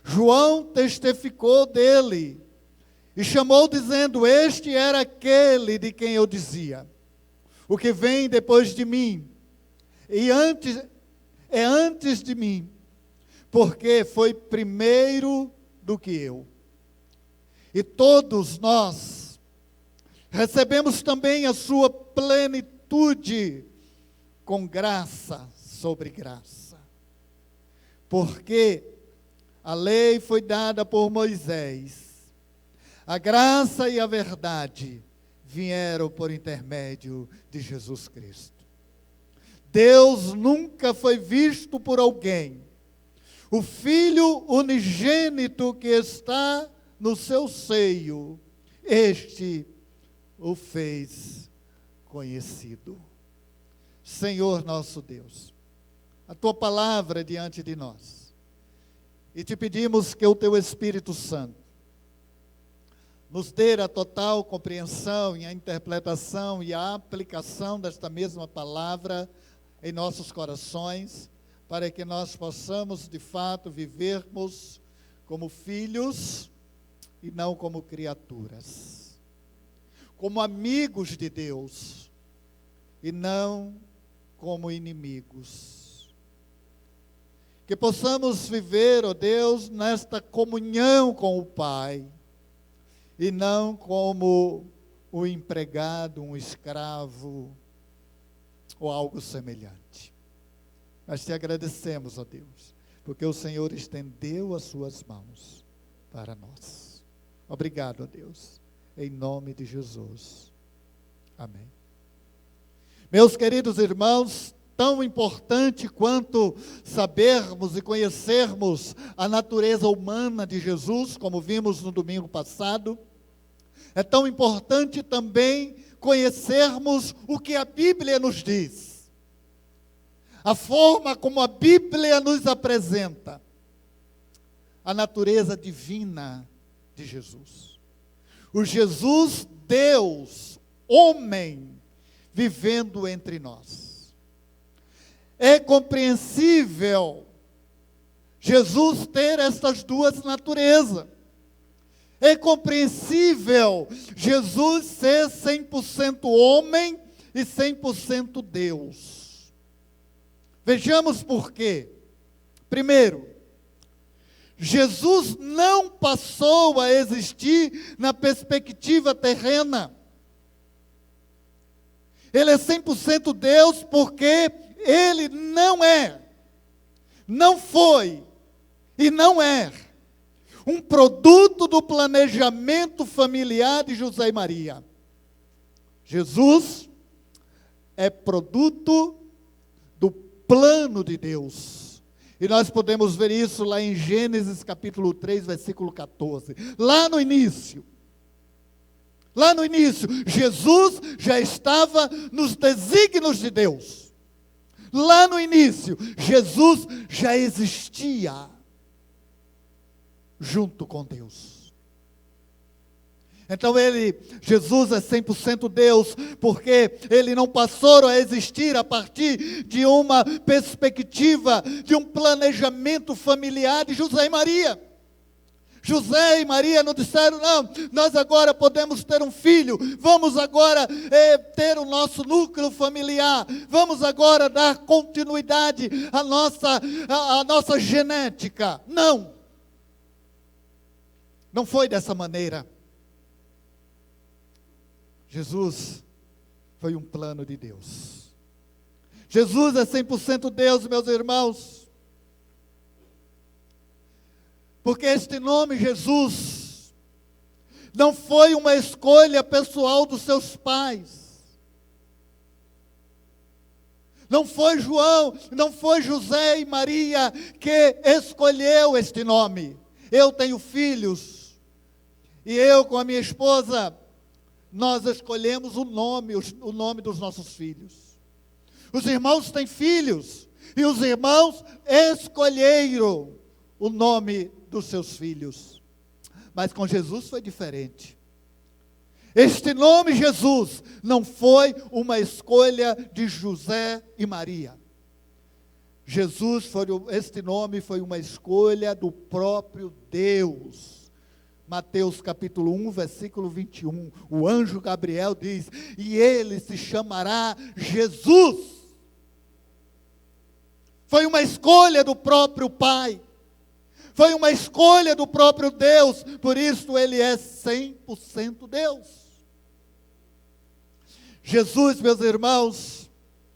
João testificou dele e chamou dizendo: Este era aquele de quem eu dizia: O que vem depois de mim, e antes de mim, porque foi primeiro do que eu. E todos nós recebemos também a sua plenitude, com graça sobre graça. Porque a lei foi dada por Moisés, a graça e a verdade vieram por intermédio de Jesus Cristo. Deus nunca foi visto por alguém. O Filho unigênito que está no seu seio, este o fez conhecido. Senhor nosso Deus, a tua palavra é diante de nós, e te pedimos que o teu Espírito Santo nos dê a total compreensão e a interpretação e a aplicação desta mesma palavra em nossos corações, para que nós possamos de fato vivermos como filhos e não como criaturas, como amigos de Deus e não como inimigos. Que possamos viver, ó Deus, nesta comunhão com o Pai, e não como um empregado, um escravo, ou algo semelhante. Nós te agradecemos, ó Deus, porque o Senhor estendeu as suas mãos para nós. Obrigado, ó Deus, em nome de Jesus. Amém. Meus queridos irmãos, tão importante quanto sabermos e conhecermos a natureza humana de Jesus, como vimos no domingo passado, é tão importante também conhecermos o que a Bíblia nos diz, a forma como a Bíblia nos apresenta a natureza divina de Jesus. O Jesus, Deus, homem, vivendo entre nós. É compreensível Jesus ter estas duas naturezas. É compreensível Jesus ser 100% homem e 100% Deus. Vejamos por quê. Primeiro, Jesus não passou a existir na perspectiva terrena. Ele é 100% Deus porque ele não foi e não é um produto do planejamento familiar de José e Maria. Jesus é produto do plano de Deus. E nós podemos ver isso lá em Gênesis capítulo 3, versículo 14. Lá no início, Jesus já estava nos desígnios de Deus. Lá no início, Jesus já existia junto com Deus. Então Jesus é 100% Deus, porque ele não passou a existir a partir de uma perspectiva, de um planejamento familiar de José e Maria. José e Maria não disseram: não, nós agora podemos ter um filho, vamos agora ter o nosso núcleo familiar, vamos agora dar continuidade à nossa genética. Não foi dessa maneira. Jesus foi um plano de Deus. Jesus é 100% Deus, meus irmãos. Porque este nome Jesus não foi uma escolha pessoal dos seus pais. Não foi João, não foi José e Maria que escolheu este nome. Eu tenho filhos, e eu com a minha esposa, nós escolhemos o nome dos nossos filhos. Os irmãos têm filhos, e os irmãos escolheram o nome dos seus filhos. Mas com Jesus foi diferente. Este nome Jesus não foi uma escolha de José e Maria. Este nome foi uma escolha do próprio Deus. Mateus capítulo 1, versículo 21. O anjo Gabriel diz: e ele se chamará Jesus. Foi uma escolha do próprio Pai. Foi uma escolha do próprio Deus. Por isso ele é 100% Deus. Jesus, meus irmãos,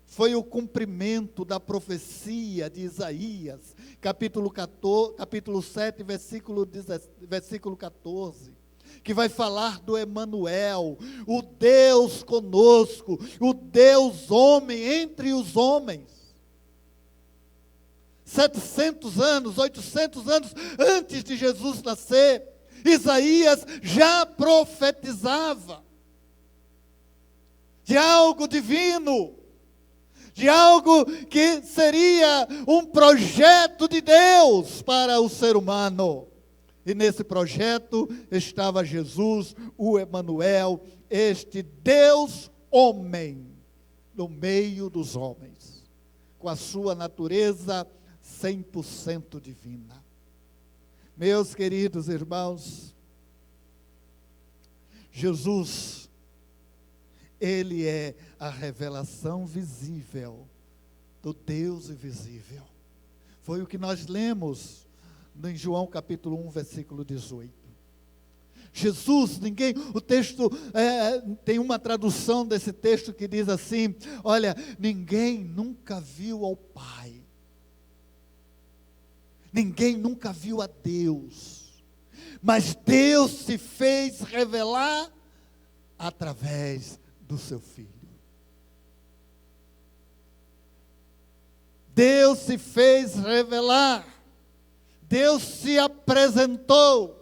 foi o cumprimento da profecia de Isaías, capítulo 7, versículo 14, que vai falar do Emanuel, o Deus conosco, o Deus homem entre os homens. 700 anos, 800 anos antes de Jesus nascer, Isaías já profetizava de algo divino, de algo que seria um projeto de Deus para o ser humano. E nesse projeto estava Jesus, o Emanuel, este Deus homem, no meio dos homens, com a sua natureza 100% divina. Meus queridos irmãos, Jesus, ele é a revelação visível do Deus invisível. Foi o que nós lemos em João capítulo 1, versículo 18. Jesus, o texto, tem uma tradução desse texto que diz assim: olha, ninguém nunca viu ao Pai. Ninguém nunca viu a Deus. Mas Deus se fez revelar através do seu Filho. Deus se fez revelar. Deus se apresentou.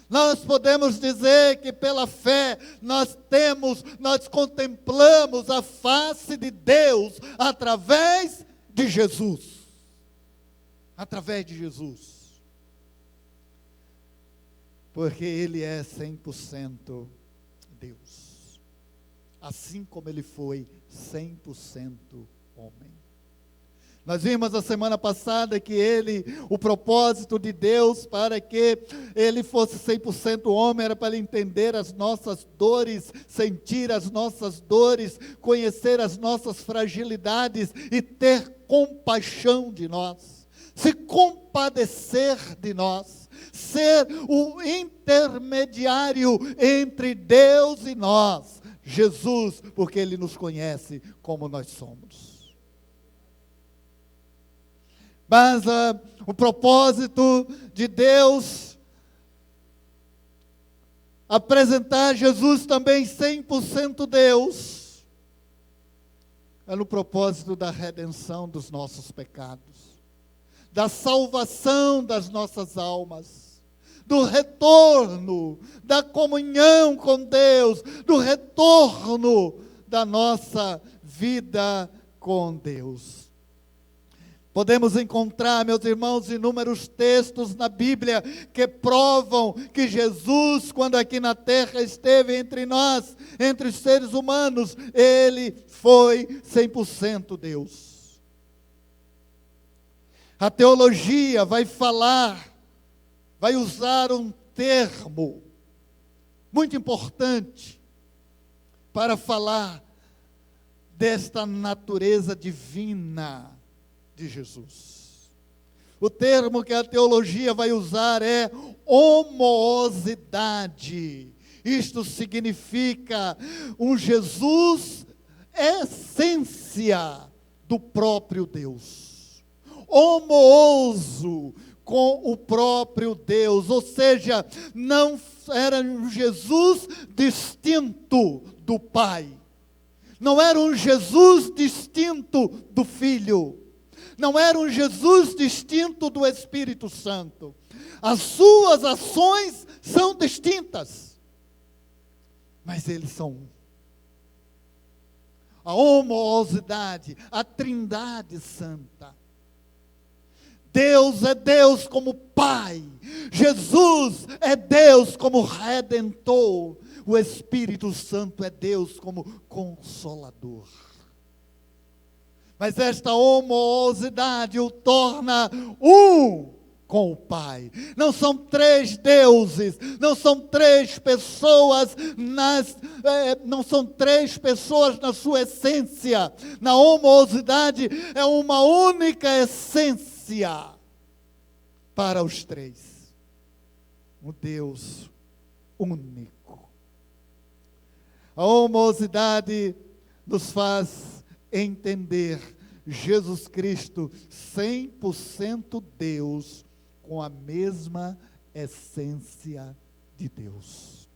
Nós podemos dizer que pela fé nós contemplamos a face de Deus através de Jesus. Através de Jesus. Porque Ele é 100% Deus. Assim como Ele foi 100% homem. Nós vimos a semana passada que o propósito de Deus para que Ele fosse 100% homem era para Ele entender as nossas dores, sentir as nossas dores, conhecer as nossas fragilidades e ter compaixão de nós, se compadecer de nós, ser o intermediário entre Deus e nós, Jesus, porque Ele nos conhece como nós somos. Mas o propósito de Deus apresentar Jesus também 100% Deus é no propósito da redenção dos nossos pecados, da salvação das nossas almas, do retorno, da comunhão com Deus, do retorno da nossa vida com Deus. Podemos encontrar, meus irmãos, inúmeros textos na Bíblia que provam que Jesus, quando aqui na terra esteve entre nós, entre os seres humanos, Ele foi 100% Deus. A teologia vai usar um termo muito importante para falar desta natureza divina de Jesus. O termo que a teologia vai usar é homoousidade. Isto significa um Jesus essência do próprio Deus. Homoouso com o próprio Deus, ou seja, não era um Jesus distinto do Pai. Não era um Jesus distinto do Filho. Não era um Jesus distinto do Espírito Santo. As suas ações são distintas, mas eles são um. A homoousidade, a Trindade Santa. Deus é Deus como Pai, Jesus é Deus como Redentor, o Espírito Santo é Deus como Consolador. Mas esta homoousidade o torna um com o Pai. Não são três deuses, não são três pessoas não são três pessoas na sua essência. Na homoousidade é uma única essência para os três. Um Deus único. A homoousidade nos faz entender Jesus Cristo 100% Deus, com a mesma essência de Deus.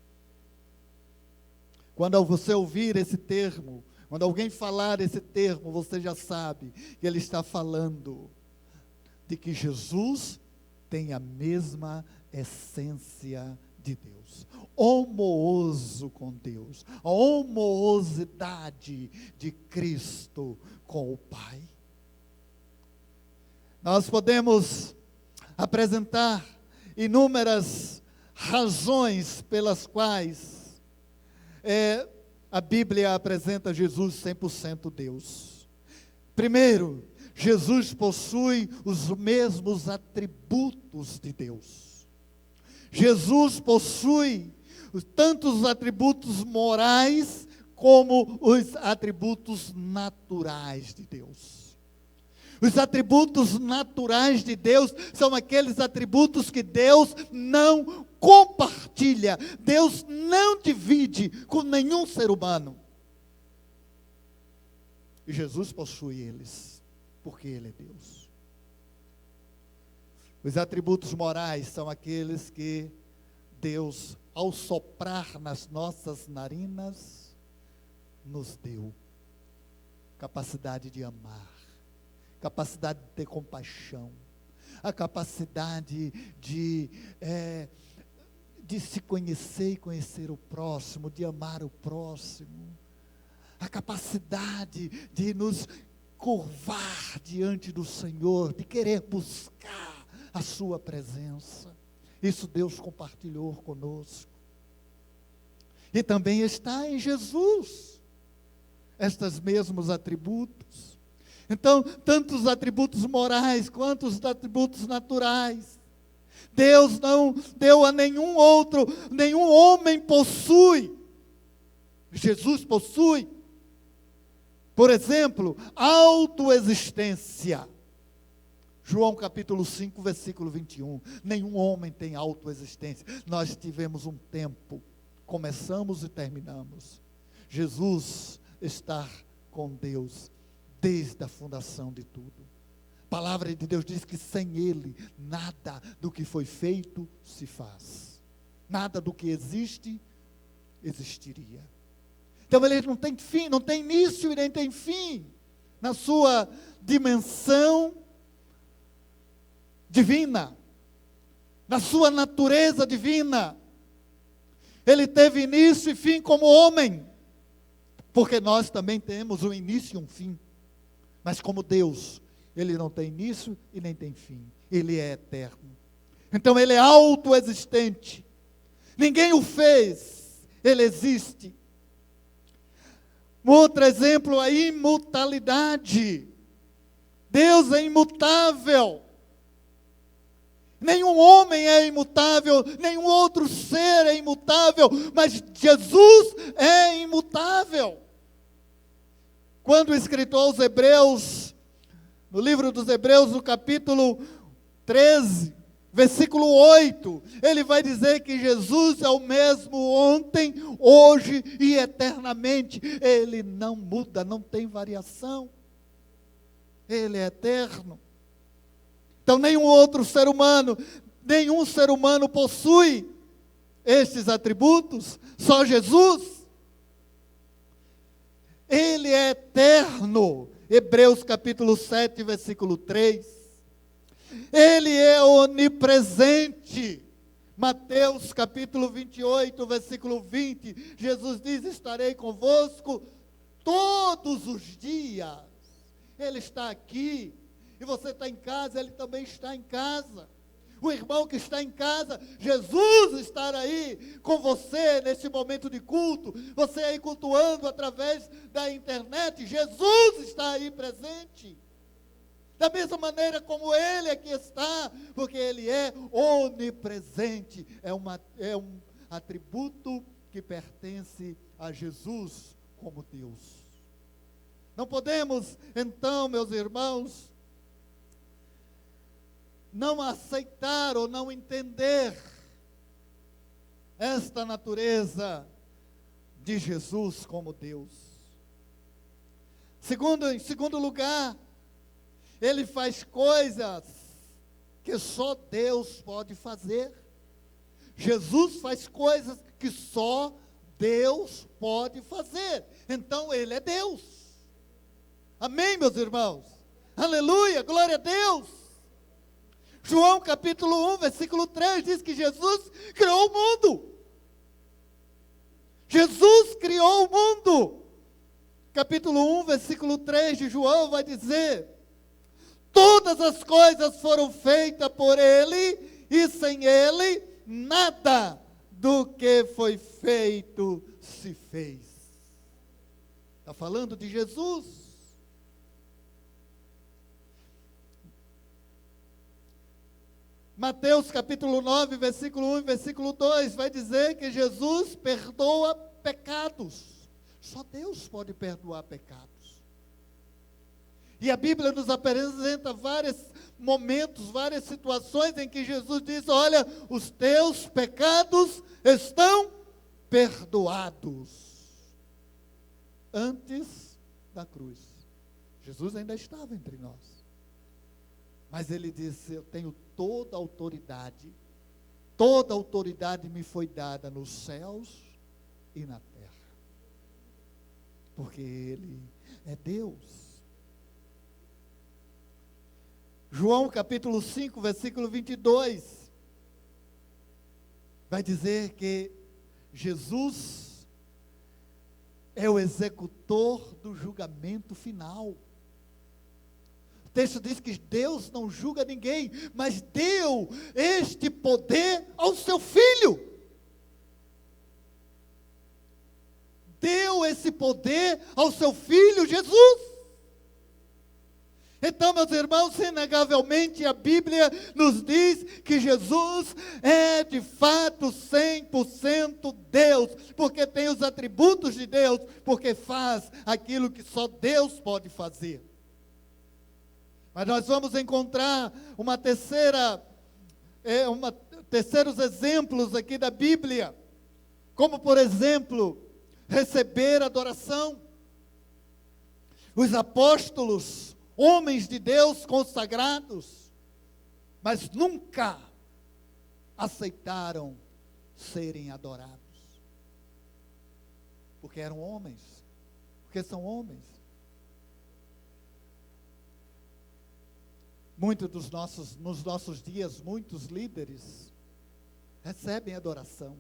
Quando você ouvir esse termo, quando alguém falar esse termo, você já sabe que ele está falando de que Jesus tem a mesma essência de Deus. Homoouso com Deus. A homoousidade de Cristo com o Pai. Nós podemos apresentar inúmeras razões pelas quais a Bíblia apresenta Jesus 100% Deus. Primeiro, Jesus possui os mesmos atributos de Deus. Jesus possui tanto os atributos morais como os atributos naturais de Deus. Os atributos naturais de Deus são aqueles atributos que Deus não compartilha, Deus não divide com nenhum ser humano. E Jesus possui eles, porque Ele é Deus. Os atributos morais são aqueles que Deus, ao soprar nas nossas narinas, nos deu. Capacidade de amar, capacidade de ter compaixão, a capacidade de se conhecer e conhecer o próximo, de amar o próximo, a capacidade de nos curvar diante do Senhor, de querer buscar a sua presença. Isso Deus compartilhou conosco. E também está em Jesus estes mesmos atributos. Então, tanto os atributos morais quanto os atributos naturais. Deus não deu a nenhum outro, nenhum homem possui. Jesus possui. Por exemplo, autoexistência. João capítulo 5, versículo 21. Nenhum homem tem autoexistência. Nós tivemos um tempo, começamos e terminamos. Jesus está com Deus desde a fundação de tudo. A palavra de Deus diz que sem Ele, nada do que foi feito se faz. Nada do que existe, existiria. Então Ele não tem fim, não tem início e nem tem fim. Na sua dimensão divina, na sua natureza divina. Ele teve início e fim como homem, porque nós também temos um início e um fim. Mas como Deus, Ele não tem início e nem tem fim. Ele é eterno. Então Ele é autoexistente. Ninguém o fez. Ele existe. Um outro exemplo, a imutabilidade. Deus é imutável. Nenhum homem é imutável, nenhum outro ser é imutável, mas Jesus é imutável. Quando o escritor aos Hebreus, no livro dos Hebreus, no capítulo 13, versículo 8, ele vai dizer que Jesus é o mesmo ontem, hoje e eternamente. Ele não muda, não tem variação. Ele é eterno. Então nenhum ser humano possui estes atributos, só Jesus. Ele é eterno. Hebreus capítulo 7, versículo 3. Ele é onipresente. Mateus capítulo 28, versículo 20, Jesus diz: estarei convosco todos os dias. Ele está aqui, e você está em casa, Ele também está em casa. O irmão que está em casa, Jesus estará aí com você nesse momento de culto, você aí cultuando através da internet, Jesus está aí presente. Da mesma maneira como Ele aqui está, porque Ele é onipresente, é um atributo que pertence a Jesus como Deus. Não podemos, então, meus irmãos, não aceitar ou não entender esta natureza de Jesus como Deus. Em segundo lugar, Ele faz coisas que só Deus pode fazer. Jesus faz coisas que só Deus pode fazer. Então Ele é Deus. Amém, meus irmãos? Aleluia, glória a Deus. João capítulo 1, versículo 3 diz que Jesus criou o mundo. Jesus criou o mundo. Capítulo 1, versículo 3 de João vai dizer: todas as coisas foram feitas por Ele, e sem Ele, nada do que foi feito se fez. Está falando de Jesus. Mateus capítulo 9, versículo 1 e versículo 2, vai dizer que Jesus perdoa pecados. Só Deus pode perdoar pecados. E a Bíblia nos apresenta vários momentos, várias situações em que Jesus diz: olha, os teus pecados estão perdoados. Antes da cruz, Jesus ainda estava entre nós. Mas Ele disse: eu tenho toda a autoridade me foi dada nos céus e na terra. Porque Ele é Deus. João capítulo 5, versículo 22, vai dizer que Jesus é o executor do julgamento final. O texto diz que Deus não julga ninguém, mas deu este poder ao seu Filho. Deu esse poder ao seu Filho Jesus. Então, meus irmãos, inegavelmente a Bíblia nos diz que Jesus é de fato 100% Deus, porque tem os atributos de Deus, porque faz aquilo que só Deus pode fazer. Mas nós vamos encontrar terceiros exemplos aqui da Bíblia, como por exemplo, receber adoração. Os apóstolos, homens de Deus consagrados, mas nunca aceitaram serem adorados, porque eram homens, porque são homens. Nos nossos dias, muitos líderes recebem adoração.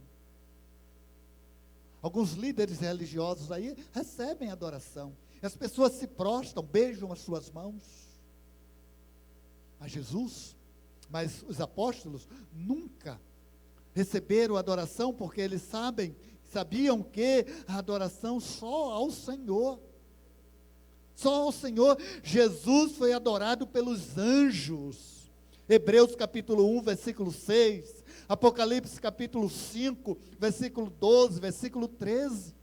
Alguns líderes religiosos aí recebem adoração. As pessoas se prostram, beijam as suas mãos. Mas os apóstolos nunca receberam adoração, porque eles sabiam que a adoração só ao Senhor. Só ao Senhor. Jesus foi adorado pelos anjos. Hebreus capítulo 1, versículo 6. Apocalipse capítulo 5, versículo 12, versículo 13.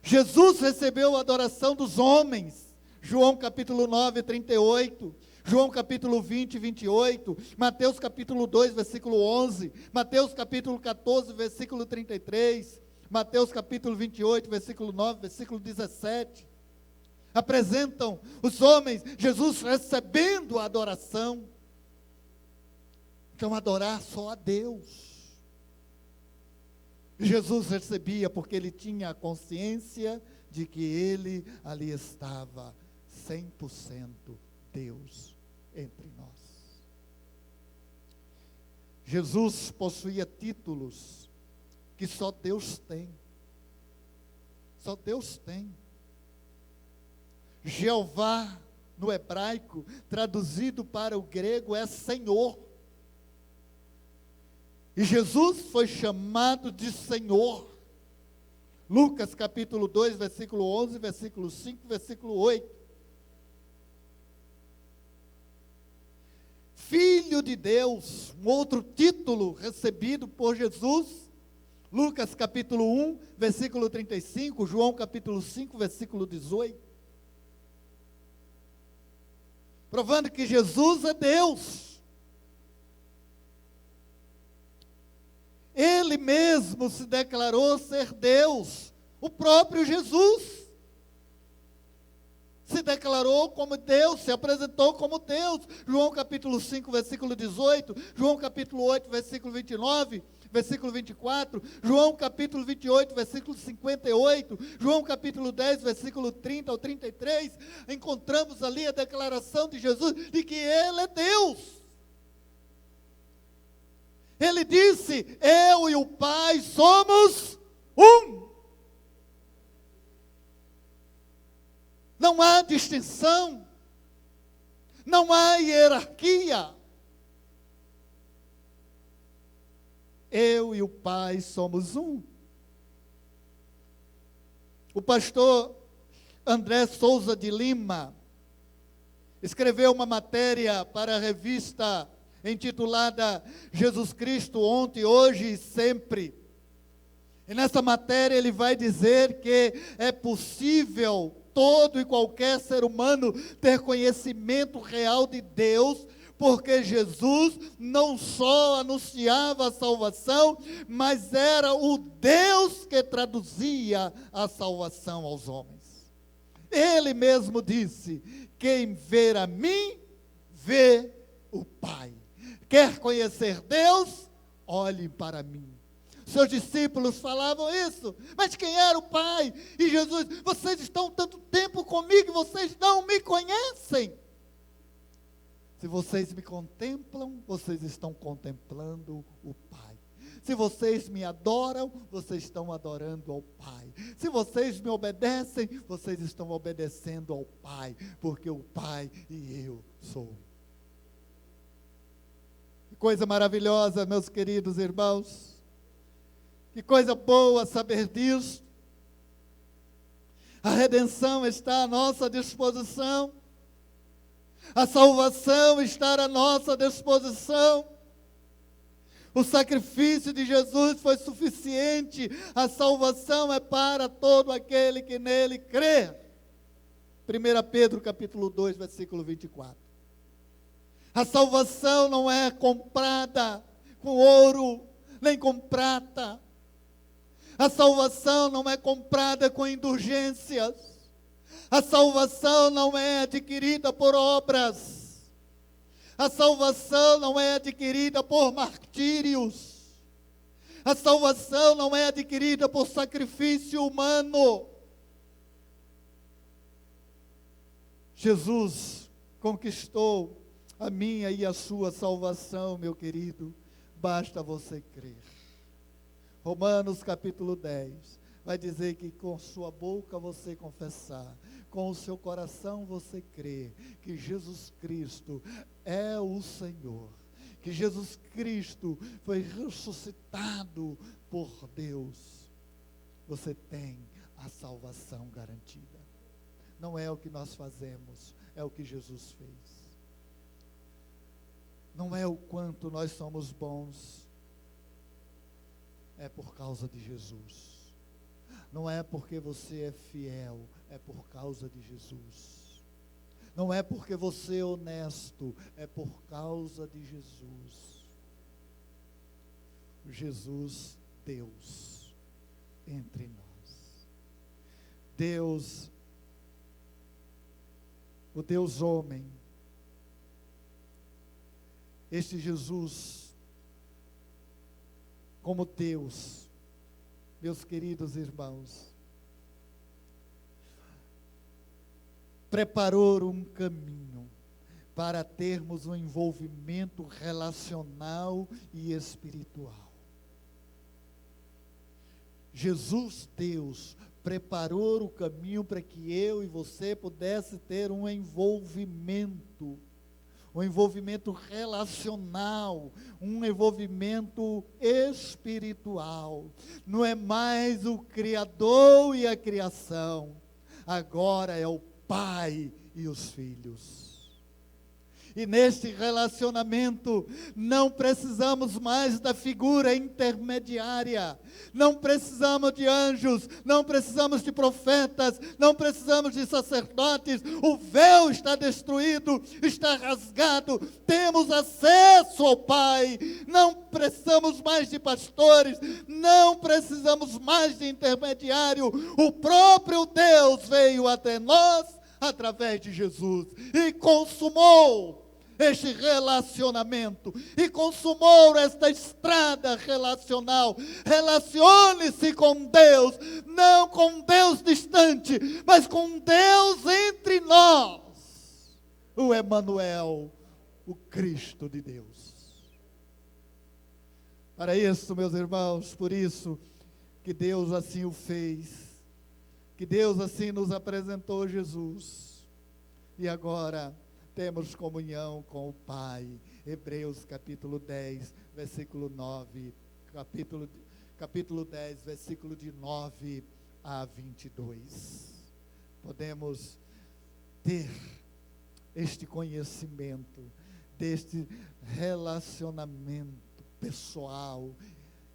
Jesus recebeu a adoração dos homens. João capítulo 9, 38. João capítulo 20, 28. Mateus capítulo 2, versículo 11. Mateus capítulo 14, versículo 33. Mateus capítulo 28, versículo 9, versículo 17. Apresentam os homens, Jesus recebendo a adoração. Então, adorar só a Deus. Jesus recebia porque ele tinha a consciência de que ele ali estava 100% Deus entre nós. Jesus possuía títulos que só Deus tem. Só Deus tem. Jeová, no hebraico, traduzido para o grego, é Senhor. E Jesus foi chamado de Senhor. Lucas capítulo 2, versículo 11, versículo 5, versículo 8. Filho de Deus, um outro título recebido por Jesus. Lucas capítulo 1, versículo 35, João capítulo 5, versículo 18. Provando que Jesus é Deus. Ele mesmo se declarou ser Deus. O próprio Jesus se declarou como Deus, se apresentou como Deus. João capítulo 5, versículo 18, João capítulo 8, versículo 29, versículo 24, João capítulo 28, versículo 58, João capítulo 10, versículo 30 ao 33, encontramos ali a declaração de Jesus de que Ele é Deus. Ele disse: eu e o Pai somos um. Não há distinção, não há hierarquia. Eu e o Pai somos um. O pastor André Souza de Lima escreveu uma matéria para a revista intitulada Jesus Cristo ontem, hoje e sempre. E nessa matéria ele vai dizer que é possível todo e qualquer ser humano ter conhecimento real de Deus, porque Jesus não só anunciava a salvação, mas era o Deus que traduzia a salvação aos homens. Ele mesmo disse: quem vê a mim, vê o Pai. Quer conhecer Deus? Olhe para mim. Seus discípulos falavam isso, mas quem era o Pai? E Jesus: vocês estão tanto tempo comigo, vocês não me conhecem. Se vocês me contemplam, vocês estão contemplando o Pai. Se vocês me adoram, vocês estão adorando ao Pai. Se vocês me obedecem, vocês estão obedecendo ao Pai, porque o Pai e eu sou. Que coisa maravilhosa, meus queridos irmãos. Que coisa boa saber disso. A redenção está à nossa disposição. A salvação está à nossa disposição. O sacrifício de Jesus foi suficiente. A salvação é para todo aquele que nele crê. 1 Pedro capítulo 2, versículo 24. A salvação não é comprada com ouro, nem com prata. A salvação não é comprada com indulgências. A salvação não é adquirida por obras. A salvação não é adquirida por martírios. A salvação não é adquirida por sacrifício humano. Jesus conquistou a minha e a sua salvação, meu querido. Basta você crer. Romanos capítulo 10 vai dizer que com sua boca você confessar, com o seu coração você crer que Jesus Cristo é o Senhor, que Jesus Cristo foi ressuscitado por Deus, você tem a salvação garantida. Não é o que nós fazemos, é o que Jesus fez. Não é o quanto nós somos bons, é por causa de Jesus. Não é porque você é fiel, é por causa de Jesus. Não é porque você é honesto, é por causa de Jesus. Jesus, Deus, entre nós. Deus, o Deus homem. Este Jesus, como Deus, meus queridos irmãos, preparou um caminho para termos um envolvimento relacional e espiritual. Jesus, Deus, preparou o caminho para que eu e você pudesse ter um envolvimento relacional, um envolvimento espiritual. Não é mais o Criador e a criação, agora é o Pai e os filhos. E neste relacionamento, não precisamos mais da figura intermediária, não precisamos de anjos, não precisamos de profetas, não precisamos de sacerdotes. O véu está destruído, está rasgado, temos acesso ao Pai, não precisamos mais de pastores, não precisamos mais de intermediário. O próprio Deus veio até nós através de Jesus e consumou este relacionamento, e consumou esta estrada relacional. Relacione-se com Deus, não com Deus distante, mas com Deus entre nós, o Emanuel, o Cristo de Deus. Para isso, meus irmãos, por isso que Deus assim o fez, que Deus assim nos apresentou Jesus, e agora temos comunhão com o Pai. Hebreus capítulo 10, versículo 9, capítulo 10, versículo de 9 a 22. Podemos ter este conhecimento, deste relacionamento pessoal,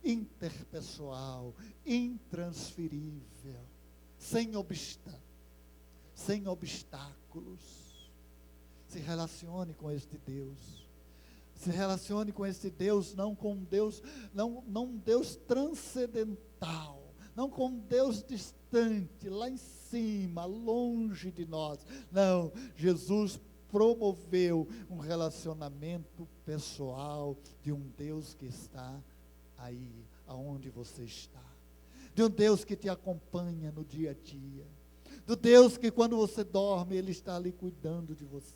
interpessoal, intransferível, sem obstáculos. Se relacione com este Deus. Se relacione com este Deus, não com Deus, não um Deus transcendental, não com um Deus distante, lá em cima, longe de nós. Não, Jesus promoveu um relacionamento pessoal de um Deus que está aí, aonde você está. De um Deus que te acompanha no dia a dia. Do Deus que quando você dorme, Ele está ali cuidando de você.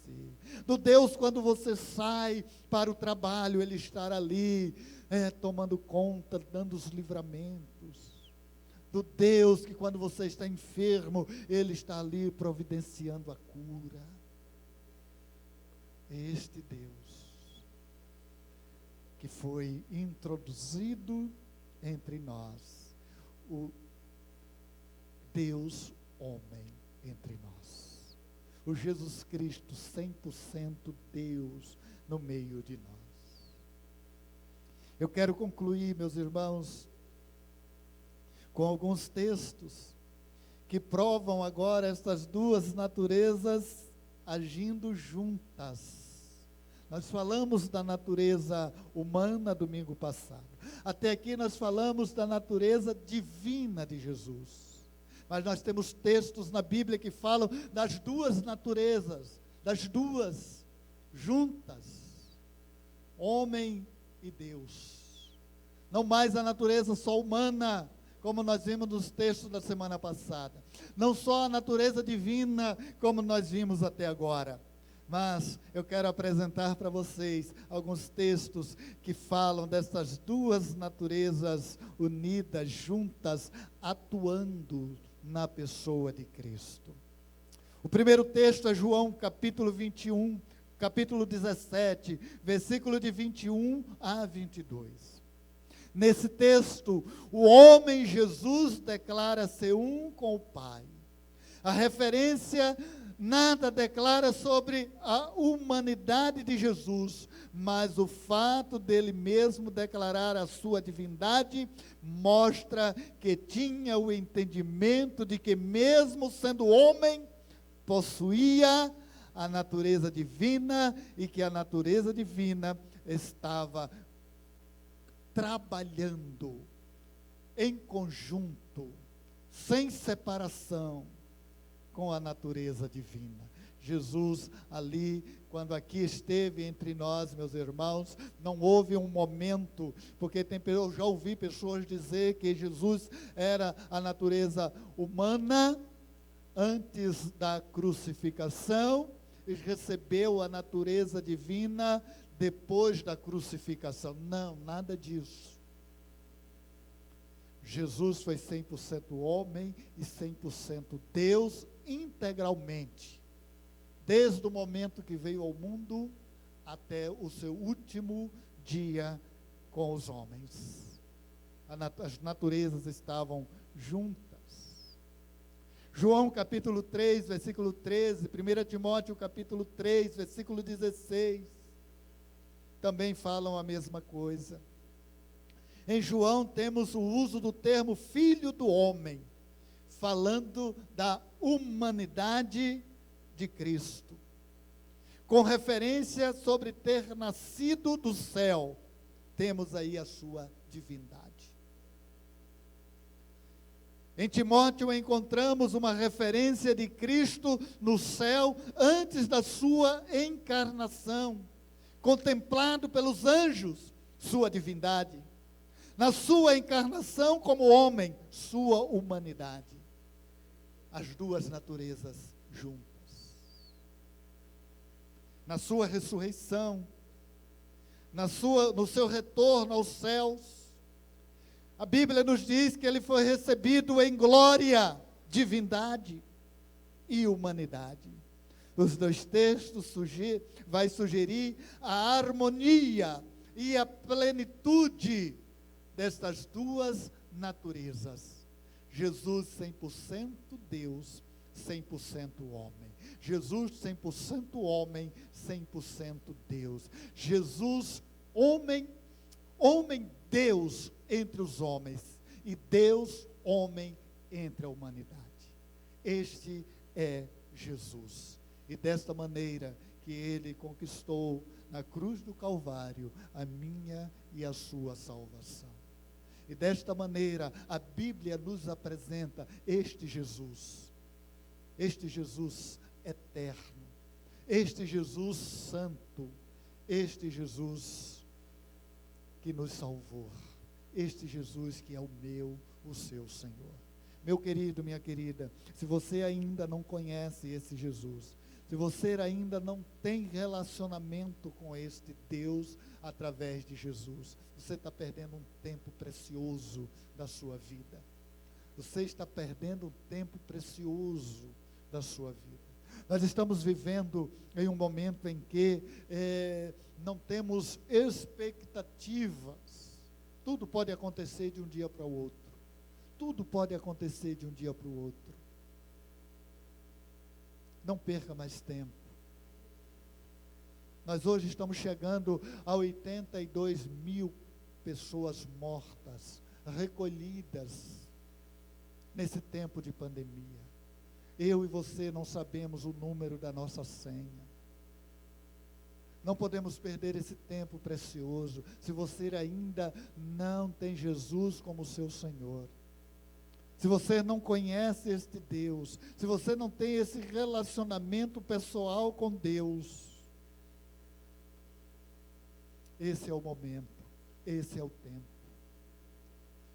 Do Deus quando você sai para o trabalho, Ele está ali, tomando conta, dando os livramentos. Do Deus que quando você está enfermo, Ele está ali providenciando a cura. Este Deus que foi introduzido entre nós, o Deus homem entre nós, o Jesus Cristo 100% Deus no meio de nós. Eu quero concluir, meus irmãos, com alguns textos que provam agora estas duas naturezas agindo juntas. Nós falamos da natureza humana domingo passado. Até aqui nós falamos da natureza divina de Jesus. Mas nós temos textos na Bíblia que falam das duas naturezas, das duas juntas, homem e Deus. Não mais a natureza só humana, como nós vimos nos textos da semana passada. Não só a natureza divina, como nós vimos até agora. Mas eu quero apresentar para vocês alguns textos que falam dessas duas naturezas unidas, juntas, atuando na pessoa de Cristo. O primeiro texto é João capítulo 21, capítulo 17, versículo de 21 a 22. Nesse texto, o homem Jesus declara ser um com o Pai. A referência nada declara sobre a humanidade de Jesus, mas o fato dele mesmo declarar a sua divindade mostra que tinha o entendimento de que, mesmo sendo homem, possuía a natureza divina e que a natureza divina estava trabalhando em conjunto, sem separação, com a natureza divina. Jesus ali, quando aqui esteve entre nós, meus irmãos, não houve um momento, porque eu já ouvi pessoas dizer que Jesus era a natureza humana antes da crucificação recebeu a natureza divina depois da crucificação. Não, nada disso. Jesus foi 100% homem e 100% Deus integralmente, desde o momento que veio ao mundo até o seu último dia com os homens. As naturezas estavam juntas. João capítulo 3, versículo 13, 1 Timóteo capítulo 3, versículo 16, também falam a mesma coisa. Em João temos o uso do termo filho do homem, falando da humanidade de Cristo, com referência sobre ter nascido do céu, temos aí a sua divindade. Em Timóteo encontramos uma referência de Cristo no céu antes da sua encarnação, contemplado pelos anjos, sua divindade. Na sua encarnação como homem, sua humanidade. As duas naturezas juntas. Na sua ressurreição, no seu retorno aos céus, a Bíblia nos diz que ele foi recebido em glória, divindade e humanidade. Os dois textos vai sugerir a harmonia e a plenitude destas duas naturezas. Jesus 100% Deus, 100% homem. Jesus 100% homem, 100% Deus. Jesus homem Deus entre os homens e Deus homem entre a humanidade. Este é Jesus. E desta maneira que ele conquistou na cruz do Calvário a minha e a sua salvação. E desta maneira a Bíblia nos apresenta este Jesus eterno, este Jesus santo, este Jesus que nos salvou, este Jesus que é o seu Senhor. Meu querido, minha querida, se você ainda não conhece esse Jesus, se você ainda não tem relacionamento com este Deus através de Jesus, você está perdendo um tempo precioso da sua vida. Você está perdendo um tempo precioso da sua vida. Nós estamos vivendo em um momento em que não temos expectativas. Tudo pode acontecer de um dia para o outro. Tudo pode acontecer de um dia para o outro. Não perca mais tempo. Nós hoje estamos chegando a 82 mil pessoas mortas, recolhidas nesse tempo de pandemia. Eu e você não sabemos o número da nossa senha. Não podemos perder esse tempo precioso. Se você ainda não tem Jesus como seu Senhor, se você não conhece este Deus, se você não tem esse relacionamento pessoal com Deus, esse é o momento, esse é o tempo.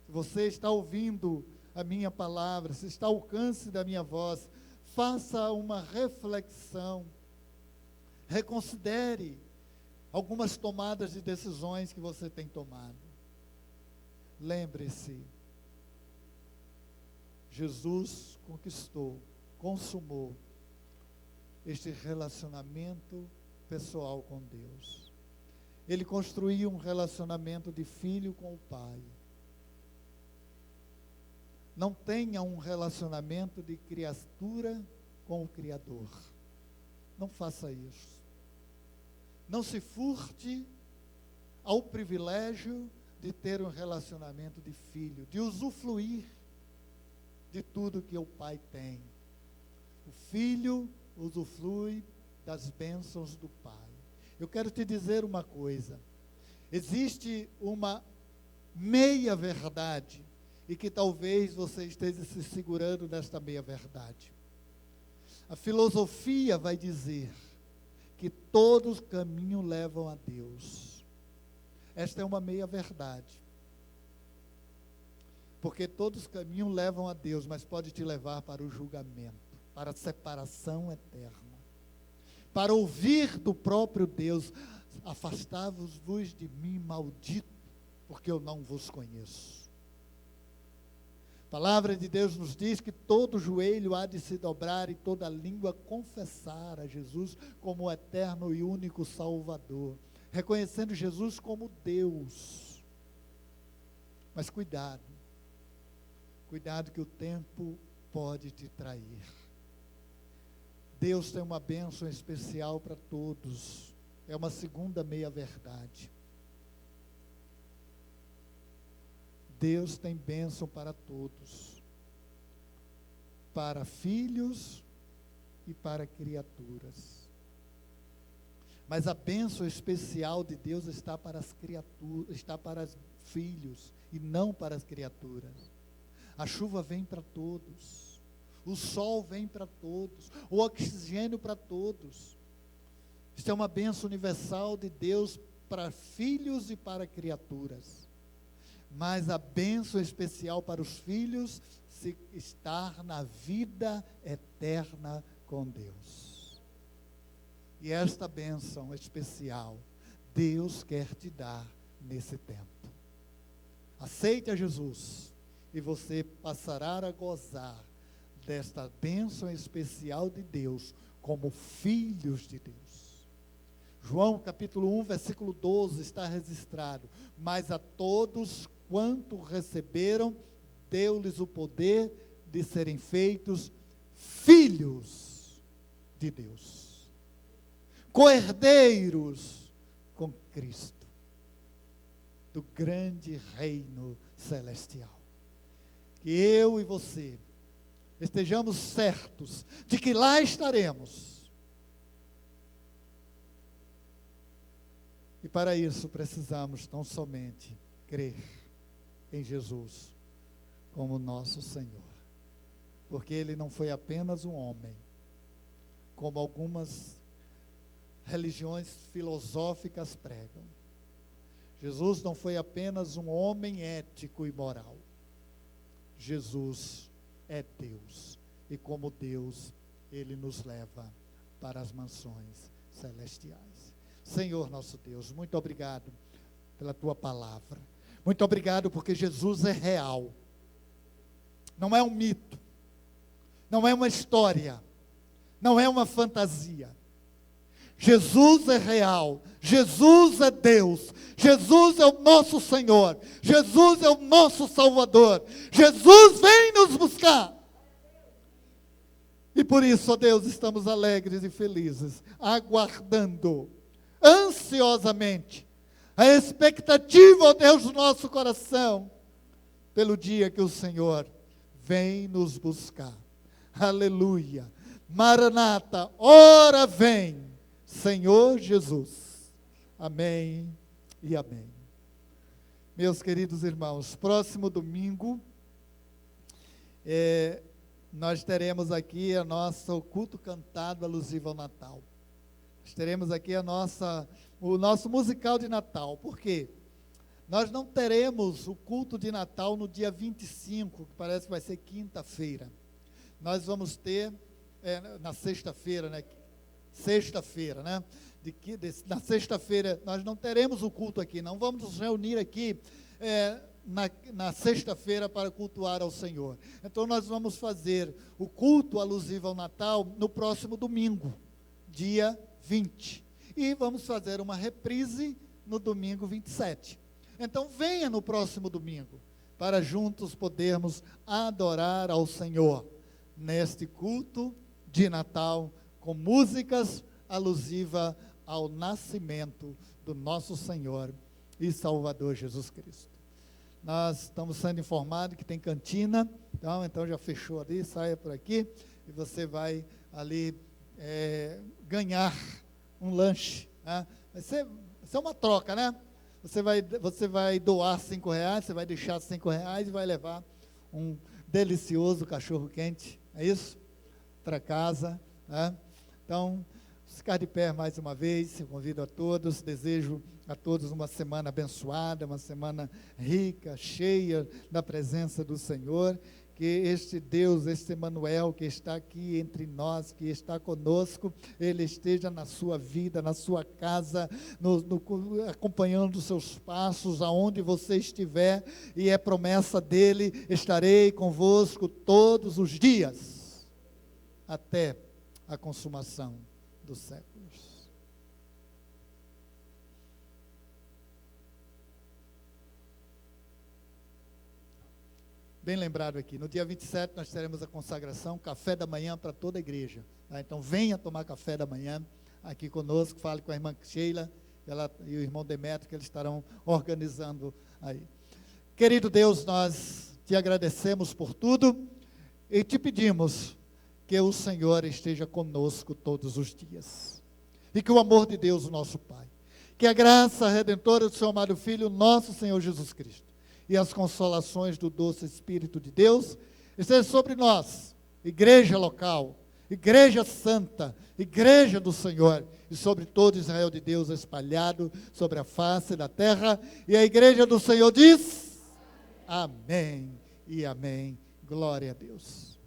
Se você está ouvindo a minha palavra, se está ao alcance da minha voz, faça uma reflexão, reconsidere algumas tomadas de decisões que você tem tomado. Lembre-se, Jesus conquistou, consumou este relacionamento pessoal com Deus. Ele construiu um relacionamento de filho com o Pai. Não tenha um relacionamento de criatura com o Criador. Não faça isso. Não se furte ao privilégio de ter um relacionamento de filho, de usufruir de tudo que o Pai tem. O filho usufrui das bênçãos do Pai. Eu quero te dizer uma coisa. Existe uma meia-verdade e que talvez você esteja se segurando nesta meia-verdade. A filosofia vai dizer que todos os caminhos levam a Deus. Esta é uma meia-verdade. Porque todos os caminhos levam a Deus, mas pode te levar para o julgamento, para a separação eterna. para ouvir do próprio Deus: afastai-vos de mim, maldito, porque eu não vos conheço. A palavra de Deus nos diz que todo joelho há de se dobrar e toda língua confessar a Jesus como o eterno e único Salvador, reconhecendo Jesus como Deus. Mas cuidado que o tempo pode te trair. Deus tem uma bênção especial para todos, é uma segunda meia-verdade. Deus tem bênção para todos, para filhos e para criaturas. Mas a bênção especial de Deus está para as criaturas, está para os filhos e não para as criaturas. A chuva vem para todos, o sol vem para todos, o oxigênio para todos. Isto é uma bênção universal de Deus para filhos e para criaturas. Mas a bênção especial para os filhos se estar na vida eterna com Deus. E esta bênção especial, Deus quer te dar nesse tempo. Aceite a Jesus e você passará a gozar desta bênção especial de Deus como filhos de Deus. João capítulo 1, versículo 12 está registrado: mas a todos quanto receberam, deu-lhes o poder de serem feitos filhos de Deus, co-herdeiros com Cristo, do grande reino celestial. Que eu e você estejamos certos de que lá estaremos. E para isso precisamos tão somente crer em Jesus como nosso Senhor, porque Ele não foi apenas um homem, como algumas religiões filosóficas pregam. Jesus não foi apenas um homem ético e moral. Jesus é Deus, e como Deus, Ele nos leva para as mansões celestiais. Senhor nosso Deus, muito obrigado pela Tua palavra. Muito obrigado porque Jesus é real. Não é um mito. Não é uma história. Não é uma fantasia. Jesus é real. Jesus é Deus. Jesus é o nosso Senhor. Jesus é o nosso Salvador. Jesus vem nos buscar. E por isso, ó Deus, estamos alegres e felizes, aguardando ansiosamente a expectativa, ó Deus, do nosso coração, pelo dia que o Senhor vem nos buscar. Aleluia. Maranata, ora vem, Senhor Jesus. Amém e amém. Meus queridos irmãos, próximo domingo, nós teremos aqui o culto cantado alusivo ao Natal. Nós teremos aqui o nosso musical de Natal. Por quê? Nós não teremos o culto de Natal no dia 25, que parece que vai ser quinta-feira. Nós vamos ter na sexta-feira, né? Sexta-feira, né? Na sexta-feira nós não teremos o culto aqui, não vamos nos reunir aqui na sexta-feira para cultuar ao Senhor. Então nós vamos fazer o culto alusivo ao Natal no próximo domingo, dia 20. E vamos fazer uma reprise no domingo 27. Então venha no próximo domingo, para juntos podermos adorar ao Senhor, neste culto de Natal, com músicas alusivas ao nascimento do nosso Senhor e Salvador Jesus Cristo. Nós estamos sendo informados que tem cantina, então já fechou ali, saia por aqui, e você vai ali ganhar um lanche, né? Vai ser uma troca, né? Você vai doar R$5, você vai deixar R$5 e vai levar um delicioso cachorro quente, é isso? Para casa, né? Então, ficar de pé mais uma vez, eu convido a todos, desejo a todos uma semana abençoada, uma semana rica, cheia da presença do Senhor, que este Deus, este Emanuel que está aqui entre nós, que está conosco, Ele esteja na sua vida, na sua casa, acompanhando os seus passos, aonde você estiver, e é promessa dEle: estarei convosco todos os dias, até a consumação dos séculos. Bem lembrado aqui, no dia 27 nós teremos a consagração, café da manhã para toda a igreja. Tá? Então venha tomar café da manhã aqui conosco, fale com a irmã Sheila e o irmão Demetrio, que eles estarão organizando aí. Querido Deus, nós te agradecemos por tudo e te pedimos que o Senhor esteja conosco todos os dias. E que o amor de Deus, o nosso Pai, que a graça redentora do seu amado Filho, nosso Senhor Jesus Cristo, e as consolações do doce Espírito de Deus esteja sobre nós, igreja local, igreja santa, igreja do Senhor, e sobre todo Israel de Deus espalhado sobre a face da terra. E a igreja do Senhor diz: amém e amém. Glória a Deus.